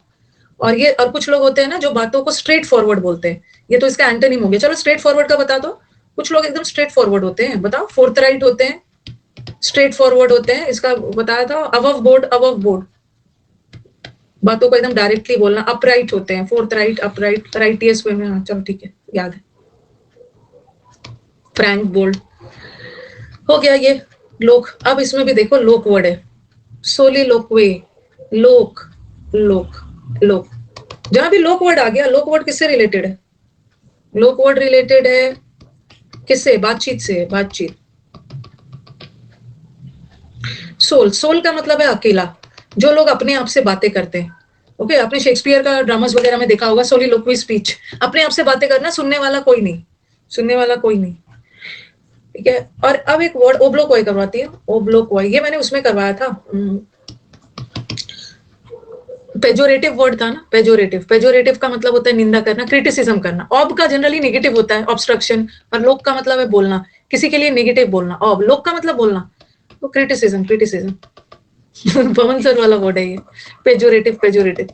और ये, और कुछ लोग होते हैं ना जो बातों को स्ट्रेट फॉरवर्ड बोलते हैं, ये तो इसका एंटोनिम हो गया। चलो स्ट्रेट फॉरवर्ड का बता दो। कुछ लोग एकदम स्ट्रेट फॉरवर्ड होते हैं, बताओ। फोर्थ राइट होते हैं, स्ट्रेट फॉरवर्ड होते हैं, इसका बताया था। अबव बोर्ड, अबव बोर्ड, बातों को एकदम डायरेक्टली बोलना। अपराइट होते हैं, फोर्थ राइट, अपराइट, राइटियस वे में। हाँ चलो ठीक है, याद है। फ्रैंक बोल्ड हो गया ये लोक। अब इसमें भी देखो लोक वर्ड है, सोली लोकवे, लोक, लोक, लोक। जहां भी लोक वर्ड आ गया, लोक वर्ड किससे रिलेटेड है? लोक वर्ड रिलेटेड है किससे? बातचीत से, बातचीत। सोल, सोल का मतलब है अकेला, जो लोग अपने आप से बातें करते हैं। ओके, आपने शेक्सपियर का ड्रामास वगैरह में देखा होगा, सोलिलोक्वी स्पीच, अपने आप से बातें करना, सुनने वाला कोई नहीं, सुनने वाला कोई नहीं। ठीक है। और अब एक वर्ड ओब्लोक्वाई करवाती है, ओब्लोक्वाई, ये मैंने उसमें करवाया था। पेजोरेटिव वर्ड था ना, पेजोरेटिव, पेजोरेटिव का मतलब होता है निंदा करना, क्रिटिसिज्म करना। ऑब का जनरली नेगेटिव होता है, ऑब्स्ट्रक्शन, और लोक का मतलब है बोलना, किसी के लिए नेगेटिव बोलना। ऑब, लोक का मतलब बोलना, तो क्रिटिसिज्म, क्रिटिसिज्म। पवन सर वाला वर्ड है ये, पेजोरेटिव, पेजोरेटिव,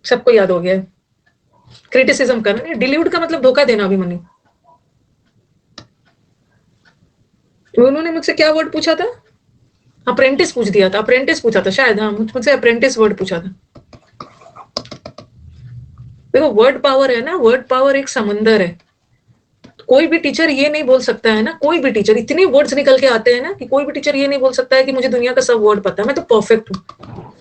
सबको याद हो गया है। क्रिटिसिज्म करना, डिल्यूड का मतलब धोखा देना। अभिमन्यु, उन्होंने मुझसे क्या वर्ड पूछा था? अप्रेंटिस पूछ दिया था, अप्रेंटिस पूछा था शायद। हाँ, मुझसे अप्रेंटिस वर्ड पूछा था। देखो वर्ड पावर है ना, वर्ड पावर एक समंदर है। कोई भी टीचर ये नहीं बोल सकता है ना, कोई भी टीचर, इतने वर्ड्स निकल के आते हैं ना कि कोई भी टीचर ये नहीं बोल सकता है कि मुझे दुनिया का सब वर्ड पता है, मैं तो परफेक्ट हूँ,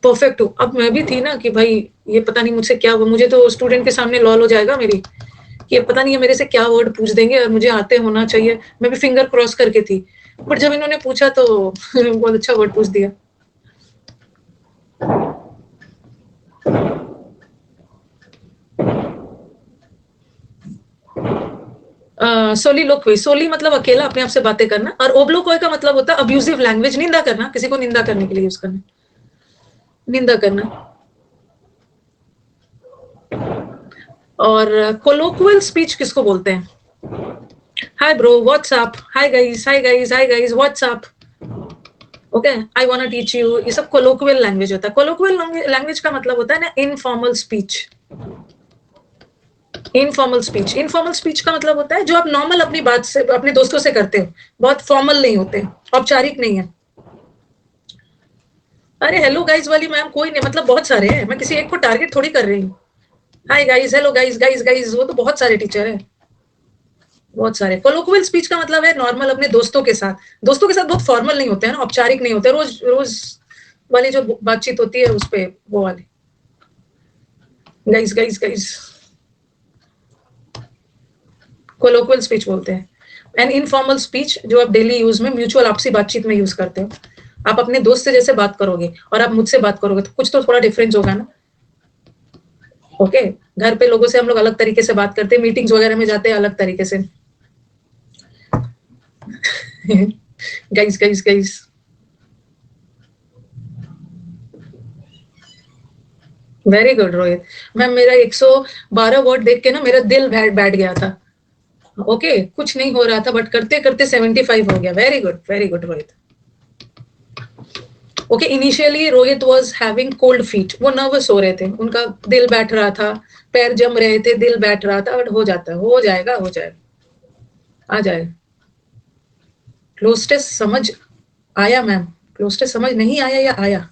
परफेक्ट हूँ। अब मैं भी थी ना कि भाई ये पता नहीं मुझसे क्या, मुझे तो स्टूडेंट के सामने लॉल हो जाएगा मेरी, कि पता नहीं है मेरे से क्या वर्ड पूछ देंगे, और मुझे आते होना चाहिए। मैं भी फिंगर क्रॉस करके थी, बट जब इन्होंने पूछा तो बहुत अच्छा वर्ड पूछ दिया। सोलिलोक्वी, सोली मतलब अकेला, अपने आप से बातें करना, और ओब्लोक्वाई का मतलब होता है अब्यूजिव लैंग्वेज, निंदा करना, किसी को निंदा करने के लिए यूज करना, निंदा करना। और कोलोक्वल स्पीच किसको बोलते हैं? Hi bro, what's up, hi guys, hi guys, hi guys, what's up, okay, I want to teach you, ये सब कोलोक्वल लैंग्वेज होता है। कोलोक्वल लैंग्वेज का मतलब होता है ना informal speech, informal speech. Informal speech का मतलब होता है जो आप नॉर्मल अपनी बात से, अपने दोस्तों से करते हो, बहुत फॉर्मल नहीं होते, औपचारिक नहीं है। अरे हेलो गाइस वाली मैम कोई नहीं, मतलब बहुत सारे हैं, मैं किसी एक को टारगेट थोड़ी कर रही हूँ। Hi guys, hello guys, guys guys, वो तो बहुत सारे टीचर हैं, बहुत सारे। कोलोक्वियल स्पीच का मतलब है नॉर्मल अपने दोस्तों के साथ, दोस्तों के साथ बहुत फॉर्मल नहीं होते हैं ना, औपचारिक नहीं होते, रोज रोज वाली जो बातचीत होती है उस पे, वो वाली, गाइस गाइस गाइस, कोलोक्वियल स्पीच बोलते हैं। एंड इनफॉर्मल स्पीच जो आप डेली यूज में, म्यूचुअल आपसी बातचीत में यूज करते हो, आप अपने दोस्त से जैसे बात करोगे और आप मुझसे बात करोगे तो कुछ तो थोड़ा डिफरेंस होगा ना। ओके, घर पे लोगों से हम लोग अलग तरीके से बात करते हैं, मीटिंग्स वगैरह में जाते हैं अलग तरीके से। Guys very good Rohit ma'am. मेरा 112 वर्ड देख के ना मेरा दिल बैठ गया था। ओके कुछ नहीं हो रहा था बट करते करते 75 हो गया। Very good Rohit. Okay initially Rohit was having cold feet, वो नर्वस हो रहे थे, उनका दिल बैठ रहा था, पैर जम रहे थे, दिल बैठ रहा था, बट हो जाता है, हो जाएगा आ जाएगा। क्लोज टेस्ट समझ आया मैम? क्लोज टेस्ट समझ नहीं आया या आया?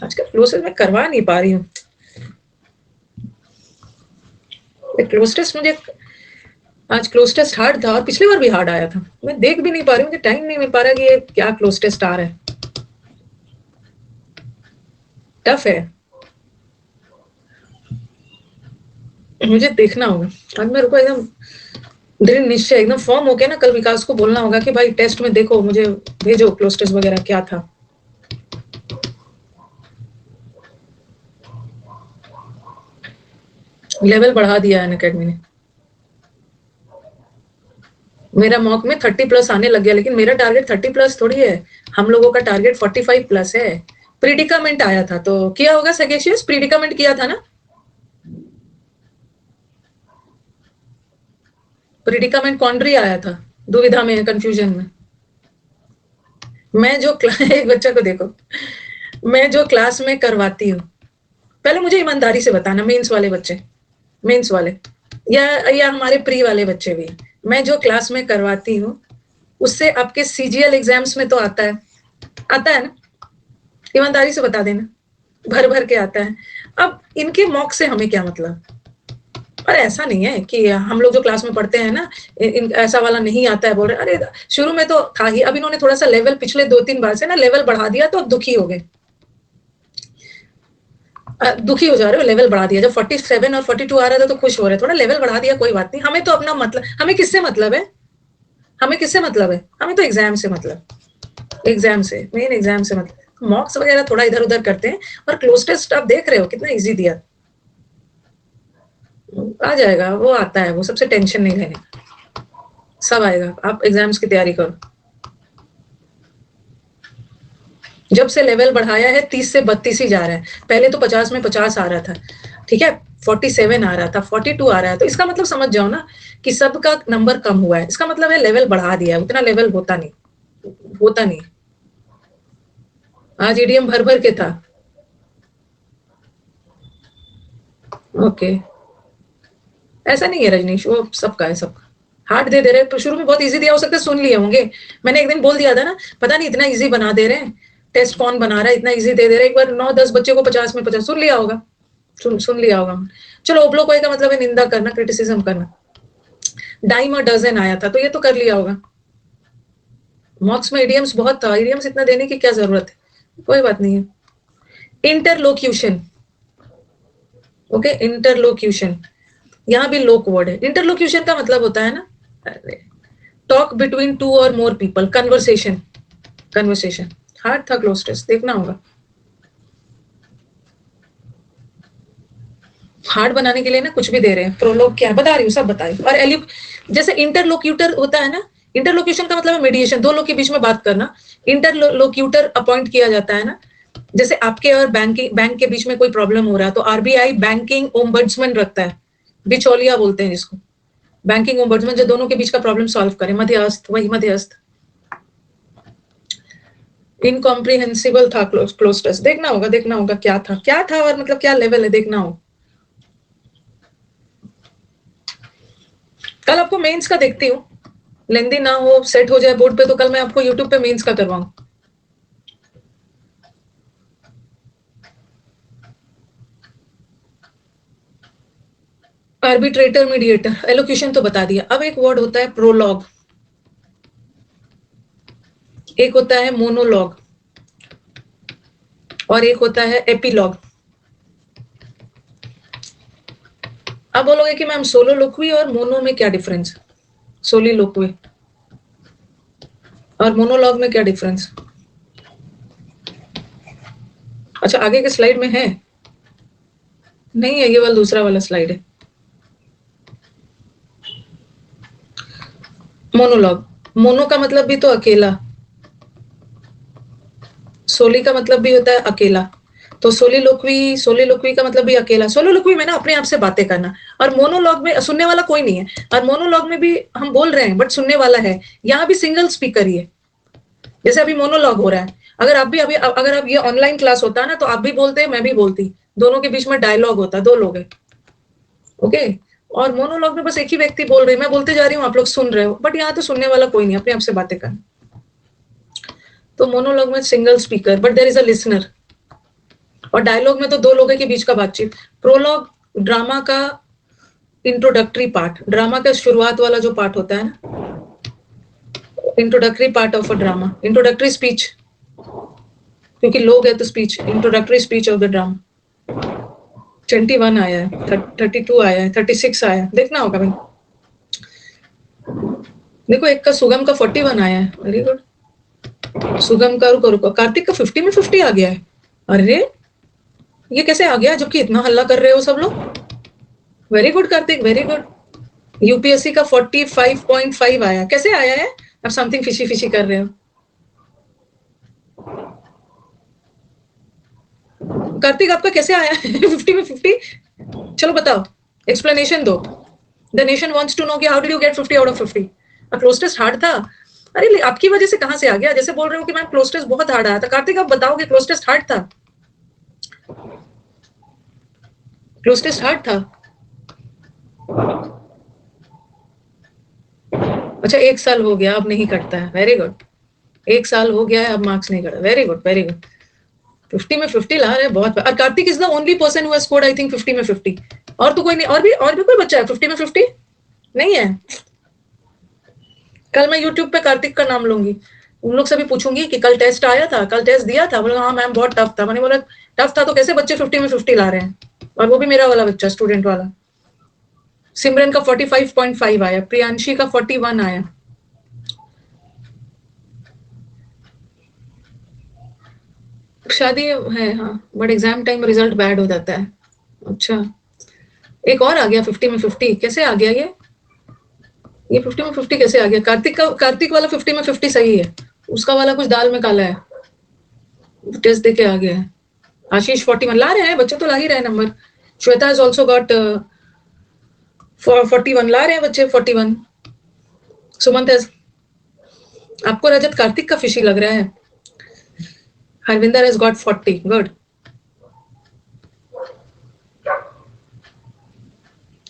आजकल क्लोज टेस्ट मैं करवा नहीं पा रही हूँ। क्लोज टेस्ट मुझे आज क्लोज टेस्ट हार्ड था और पिछली बार भी हार्ड आया था। मैं देख भी नहीं पा रही हूँ, मुझे टाइम नहीं मिल पा रहा कि ये क्या क्लोज टेस्ट आ रहा है। टफ है, मुझे देखना होगा। आज मेरे को एकदम दृढ़ निश्चय एकदम फॉर्म हो गया ना, कल विकास को बोलना होगा कि भाई टेस्ट में देखो, मुझे भेजो क्लोज टेस्ट वगैरह क्या था। लेवल बढ़ा दिया है अनअकैडमी ने। मेरा मॉक में 30+ आने लग गया, लेकिन मेरा टारगेट 30+ थोड़ी है, हम लोगों का टारगेट 45+ है। प्रीडिकामेंट आया था तो किया होगा सगेशियस, प्रीडिकामेंट किया था ना? प्रीडिकामेंट कॉन्ड्री आया था, दुविधा में, कंफ्यूजन में। मैं जो एक बच्चा को देखो, मैं जो क्लास में करवाती हूँ, पहले मुझे ईमानदारी से बताना, मेंस वाले बच्चे, मेंस वाले या हमारे प्री वाले बच्चे भी, मैं जो क्लास में करवाती हूँ उससे आपके सीजीएल एग्जाम्स में तो आता है ना? ईमानदारी से बता देना, भर भर के आता है। अब इनके मॉक से हमें क्या मतलब? पर ऐसा नहीं है कि हम लोग जो क्लास में पढ़ते हैं ना, ऐसा वाला नहीं आता है बोल रहे। अरे शुरू में तो था ही, अब इन्होंने थोड़ा सा लेवल पिछले 2-3 बार से ना लेवल बढ़ा दिया, तो अब दुखी हो गए। दुखी हो जा रहे हो, लेवल बढ़ा दिया। जब 47 और 42 आ रहा था तो खुश हो रहे, थोड़ा लेवल बढ़ा दिया, कोई बात नहीं। हमें तो अपना मतलब, हमें किससे मतलब है? हमें तो एग्जाम से मतलब, एग्जाम से, मेन एग्जाम से मतलब। मॉक्स वगैरह थोड़ा इधर उधर करते हैं, और क्लोज टेस्ट आप देख रहे हो कितना इजी दिया। आ जाएगा, वो आता है, वो सबसे टेंशन नहीं लेने, सब आएगा। आप एग्जाम्स की तैयारी करो। जब से लेवल बढ़ाया है 30 से 32 ही जा रहा है। पहले तो 50 में 50 आ रहा था, ठीक है, 47 आ रहा था, 42 आ रहा है। तो इसका मतलब समझ जाओ ना कि सबका नंबर कम हुआ है, इसका मतलब है लेवल बढ़ा दिया है। उतना लेवल होता नहीं। आज ईडीएम भर भर के था। ओके ऐसा नहीं है रजनीश, वो सबका है, सबका हार्ड दे रहे हैं। तो शुरू में बहुत इजी दिया, हो सकता है सुन लिए होंगे। मैंने एक दिन बोल दिया था ना, पता नहीं इतना इजी बना दे रहे हैं, टेस्ट कौन बना रहा है, इतना इजी दे दे रहे हैं। एक बार 9-10 बच्चे को 50 में 50 सुन लिया होगा, सुन लिया होगा। चलो ओब्लो कोई का मतलब है निंदा करना, क्रिटिसिज्म करना। डाइम और डजन आया था तो ये तो कर लिया होगा। मॉक्स में इडियम्स बहुत था, इडियम्स इतना देने की क्या जरूरत है, कोई बात नहीं है। इंटरलोक्यूशन, ओके इंटरलोक्यूशन, यहाँ भी लोक वर्ड है। इंटरलोक्यूशन का मतलब होता है ना, टॉक बिटवीन टू और मोर पीपल, कन्वर्सेशन। हार्ड था क्लोज टेस्ट, देखना होगा। हार्ड बनाने के लिए ना कुछ भी दे रहे हैं। प्रोलोग क्या बता रही हूँ, सब बताए। और जैसे इंटरलोक्यूटर होता है ना, इंटरलोक्यूशन का मतलब है मीडिएशन, दो लोग के बीच में बात करना। इंटरलोक्यूटर अपॉइंट किया जाता है ना, जैसे आपके और बैंक के बीच में कोई प्रॉब्लम हो रहा है तो आरबीआई बैंकिंग ओम्बड्समैन रखता है, बिचौलिया बोलते हैं जिसको, बैंकिंग ओम्बड्समैन, जो दोनों के बीच का प्रॉब्लम सॉल्व करे, मध्यस्थ, वही मध्यस्थ। इनकॉम्प्रिहेंसिबल था क्लोज टेस्ट, देखना होगा क्या था और मतलब क्या लेवल है, देखना होगा। कल आपको मेंस का देखती हूँ, लेंदी ना हो, सेट हो जाए बोर्ड पे, तो कल मैं आपको यूट्यूब पे मेंस का करवाऊं। आर्बिट्रेटर, मीडिएटर, एलोक्यूशन तो बता दिया। अब एक वर्ड होता है प्रोलॉग, एक होता है मोनोलॉग, और एक होता है एपिलॉग। अब बोलोगे कि मैम सोलो लोक्वी और मोनो में क्या डिफरेंस, सोली लोक्वी और मोनोलॉग में क्या डिफरेंस? अच्छा आगे के स्लाइड में है, नहीं है, ये वाला दूसरा वाला स्लाइड है। मोनोलॉग, मोनो का मतलब भी तो अकेला, सोली का मतलब भी होता है अकेला, तो सोलिलोक्वी का मतलब भी अकेला। सोलिलोक्वी में ना अपने आप से बातें करना, और मोनोलॉग में सुनने वाला कोई नहीं है, और मोनोलॉग में भी हम बोल रहे हैं बट सुनने वाला है। यहाँ भी सिंगल स्पीकर ही है, जैसे अभी मोनोलॉग हो रहा है। अगर अब ये ऑनलाइन क्लास होता है ना, तो आप भी बोलते, मैं भी बोलती, दोनों के बीच में डायलॉग होता, दो लोग है, ओके। और मोनोलॉग में बस एक ही व्यक्ति बोल रही है, मैं बोलते जा रही हूँ, आप लोग सुन रहे हो, बट यहाँ तो सुनने वाला कोई नहीं, अपने आप से बातें करना। तो मोनोलॉग में single speaker but there is a listener, और डायलॉग में तो दो लोगों के बीच का बातचीत। प्रोलॉग ड्रामा का इंट्रोडक्टरी पार्ट, ड्रामा का शुरुआत वाला जो पार्ट होता है ना, introductory part of a drama, introductory speech, क्योंकि लोग है तो speech, introductory speech of the drama. 21 आया है, 32 आया है, 36 आया है, देखना होगा भाई। देखो एक का सुगम का 41 आया है, वेरी गुड। सुगम का रुको रुको, कार्तिक का 50 में 50 आ गया है। अरे ये कैसे आ गया, जबकि इतना हल्ला कर रहे हो सब लोग। Very good Kartik, very good. UPSC का 45.5 आया, कैसे आया है? अब समथिंग फिशी फिशी कर रहे हो। कार्तिक आपका कैसे आया है 50 में 50? चलो बताओ, एक्सप्लेनेशन दो। The nation wants to know कि how did you get 50 out of 50? Cloze test hard था? अरे आपकी वजह से कहां से आ गया? जैसे बोल रहे हो कि मैम क्लोज टेस्ट बहुत हार्ड आया था। कार्तिक आप बताओगे क्लोज टेस्ट हार्ड था? क्लोज टेस्ट हार्ड था? अच्छा, 1 साल हो गया, अब नहीं कटता है, वेरी गुड। 1 साल हो गया है, अब मार्क्स नहीं कटा, वेरी गुड वेरी गुड। 50 में 50 ला रहे हैं, बहुत। और Kartik is the only person who has scored I think 50 में 50। और तो कोई नहीं, और भी कोई बच्चा है 50 में 50 नहीं है? कल मैं यूट्यूब पे कार्तिक का नाम लूंगी, उन लोग से भी पूछूंगी कि कल टेस्ट आया था, कल टेस्ट दिया था? बोला हाँ मैम बहुत टफ था। मैंने बोला टफ था तो कैसे बच्चे 50 में 50 ला रहे हैं? और वो भी मेरा वाला बच्चा, स्टूडेंट वाला। सिमरन का 45.5 आया, प्रियांशी का 41 आया। शादी है हाँ, but exam time result bad हो जाता है। अच्छा, एक और आ गया 50 में 50, कैसे आ गया ये 50 में 50 कैसे आ गया? कार्तिक वाला 50 में 50 सही है, उसका वाला कुछ दाल में काला है, टेस्ट देके आ गया है। आशीष 41 ला रहे हैं बच्चे, तो ला ही रहे number. Shweta has also got 41, ला रहे हैं बच्चे 41। सुमंत हैज, आपको रजत कार्तिक का फिशी लग रहा है। Harvinder has got 40, good.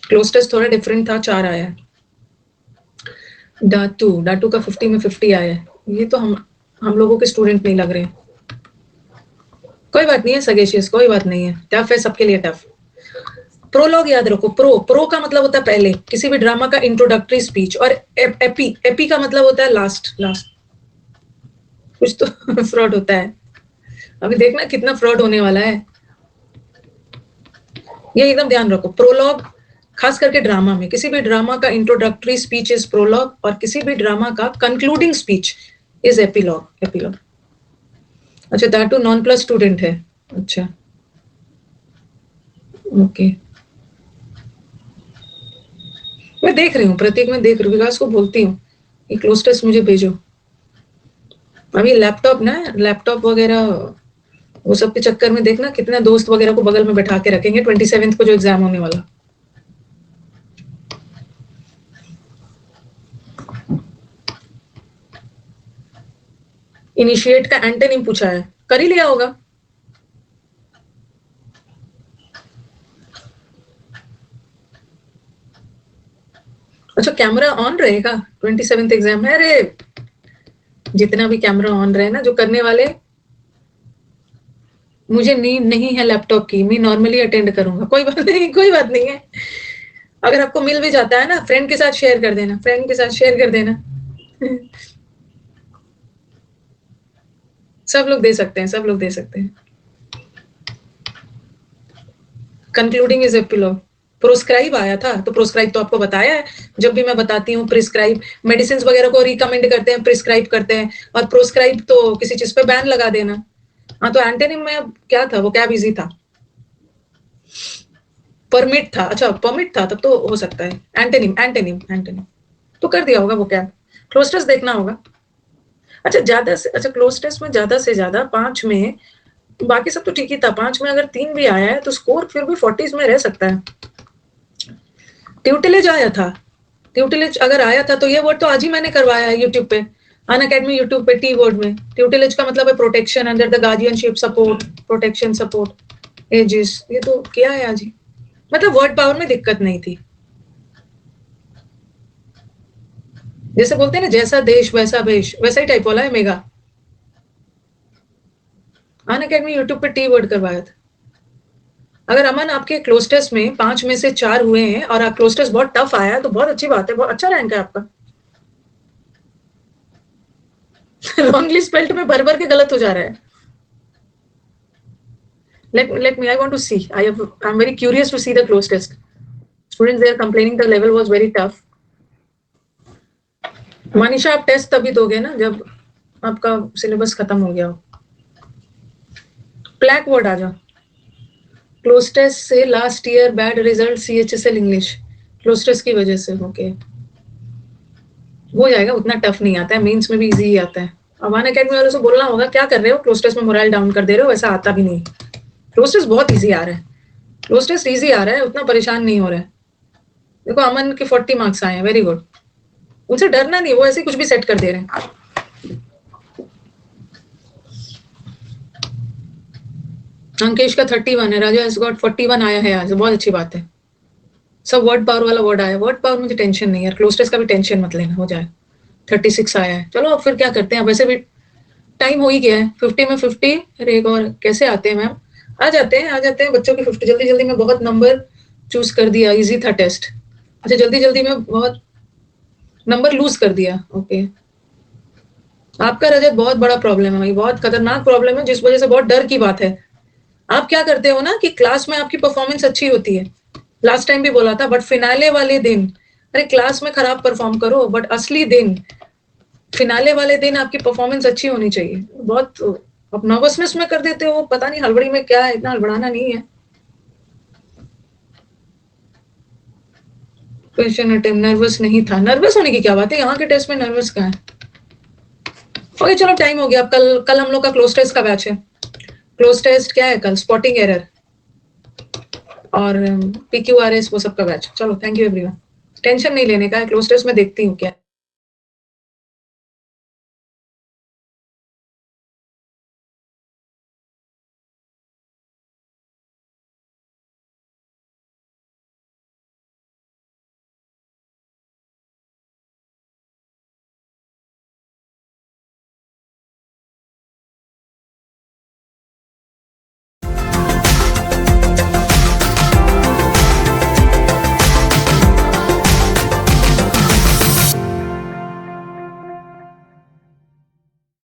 Cloze test थोड़ा डिफरेंट था, 4 आया है। डाटू का 50 में 50 आया है। ये तो हम लोगों के स्टूडेंट नहीं लग रहे हैं। कोई बात नहीं है सगेशियस, कोई बात नहीं है, टफ है सबके लिए, टफ। प्रोलॉग याद रखो, प्रो का मतलब होता है पहले, किसी भी ड्रामा का इंट्रोडक्टरी स्पीच। और एपी का मतलब होता है लास्ट। कुछ तो फ्रॉड होता है, अभी देखना कितना फ्रॉड होने वाला है, ये एकदम ध्यान रखो। प्रोलॉग खास करके ड्रामा में, किसी भी ड्रामा का इंट्रोडक्टरी स्पीच इज प्रोलॉग, और किसी भी ड्रामा का कंक्लूडिंग स्पीच इज एपिलॉग। अच्छा, that to non plus student है, अच्छा ओके। मैं देख रही हूँ प्रतीक, मैं देख रही हूँ, विकास को बोलती हूँ कि क्लोज टेस्ट मुझे भेजो। अभी लैपटॉप वगैरह वो सब के चक्कर में देखना कितने दोस्त वगैरह को बगल में बैठा के रखेंगे 27 को जो एग्जाम होने वाला। इनिशिएट का एंटोनिम पूछा है, कर ही लिया होगा। अच्छा, कैमरा ऑन रहेगा 27th एग्जाम है? अरे जितना भी कैमरा ऑन रहे ना, जो करने वाले, मुझे नीड नहीं है लैपटॉप की, मैं नॉर्मली अटेंड करूंगा, कोई बात नहीं, कोई बात नहीं है। अगर आपको मिल भी जाता है ना, फ्रेंड के साथ शेयर कर देना, फ्रेंड के साथ शेयर कर देना सब लोग दे सकते हैं, सब लोग दे सकते हैं। Concluding is epilogue. प्रोस्क्राइब आया था, तो प्रोस्क्राइब तो आपको बताया है, जब भी मैं बताती हूँ प्रिस्क्राइब, मेडिसिन वगैरह को रिकमेंड करते हैं, प्रिस्क्राइब करते हैं, और प्रोस्क्राइब तो किसी चीज पे बैन लगा देना। हाँ, तो एंटेनिम में क्या था, वो क्या बिजी था, परमिट था। अच्छा परमिट था, तब तो हो सकता है। एंटेनिम तो कर दिया होगा वो क्या। क्लोज टेस्ट देखना होगा। अच्छा ज्यादा से अच्छा क्लोज टेस्ट में ज्यादा से ज्यादा 5 में, बाकी सब तो ठीक ही था, 5 में अगर 3 भी आया है तो स्कोर फिर भी 40s में रह सकता है। ट्यूटिलेज आया था, ट्यूटिलेज अगर आया था तो ये वर्ड तो आज ही मैंने करवाया है यूट्यूब पे, अनअकैडमी यूट्यूब पे, टी वर्ड में। ट्यूटिलेज का मतलब है protection, under the guardianship, support, protection, support, aegis, ये तो किया है आज ही। मतलब वर्ड पावर में दिक्कत नहीं थी। जैसे बोलते हैं ना, जैसा देश वैसा वेश, वैसा ही टाइप वाला है मेगा। अनअकैडमी यूट्यूब पे टी वर्ड करवाया था। अगर अमन आपके क्लोज टेस्ट में 5 में से 4 हुए हैं और आप क्लोज टेस्ट बहुत टफ आया है तो बहुत अच्छी बात है, बहुत अच्छा रैंक है आपका। रॉन्गली स्पेल्ड में भर भर के गलत हो जा रहा है। Let me, I want to see. I'm very curious to see the close test. Students, they are complaining the level was very tough. Manisha, आप टेस्ट तभी दोगे ना जब आपका सिलेबस खत्म हो गया हो। ब्लैक वर्ड आ जाओ। क्लोज टेस्ट से last year bad result CHSL English, cloze test की वजह से। ओके, हो जाएगा, उतना टफ नहीं आता है, मेंस में भी इजी ही आता है। अब अनअकैडमी वालों से बोलना होगा क्या कर रहे हो, क्लोज टेस्ट में मोरल डाउन कर दे रहे हो, वैसा आता भी नहीं। क्लोज टेस्ट बहुत इजी आ रहा है, क्लोज टेस्ट इजी आ रहा है, उतना परेशान नहीं हो रहा है। देखो अमन के 40 मार्क्स आए हैं, वेरी गुड। उनसे डरना नहीं, वो ऐसे कुछ भी सेट कर दे रहे हैं। अंकेश का 31 है, राजा हैज गॉट 41 आया है आज, बहुत अच्छी बात है। सब वर्ड पावर वाला वर्ड आया, वर्ड पावर मुझे टेंशन नहीं है, क्लोज टेस्ट का भी टेंशन मत लेना, हो जाए। 36 आया है, चलो अब फिर क्या करते हैं, अब वैसे भी टाइम हो ही गया है। 50 में 50, अरे एक और कैसे आते हैं मैम, आ जाते हैं बच्चों की 50 जल्दी जल्दी में। बहुत नंबर चूज कर दिया, इजी था टेस्ट। अच्छा जल्दी जल्दी में बहुत नंबर लूज कर दिया। ओके, आपका रजत बहुत बड़ा प्रॉब्लम है भाई, बहुत खतरनाक प्रॉब्लम है, जिस वजह से बहुत डर की बात है। आप क्या करते हो ना कि क्लास में आपकी परफॉर्मेंस अच्छी होती है, लास्ट टाइम भी बोला था, बट फिनाले वाले दिन, अरे क्लास में खराब परफॉर्म करो बट असली दिन, फिनाले वाले दिन आपकी परफॉर्मेंस अच्छी होनी चाहिए। बहुत आप नर्वसनेस में कर देते हो, पता नहीं हड़बड़ी में क्या है, इतना हड़बड़ाना नहीं है। क्वेश्चन अटेम्प्ट नर्वस नहीं था, नर्वस होने की क्या बात है, यहाँ के टेस्ट में नर्वस कहाँ है। ओके चलो टाइम हो गया, अब कल हम लोग का क्लोज टेस्ट का बैच है। क्लोज टेस्ट क्या है कल, स्पॉटिंग एरर और PQRS वो सब का बैच। चलो थैंक यू एवरीवन, टेंशन नहीं लेने का है, क्लोज टेस्ट में देखती हूँ क्या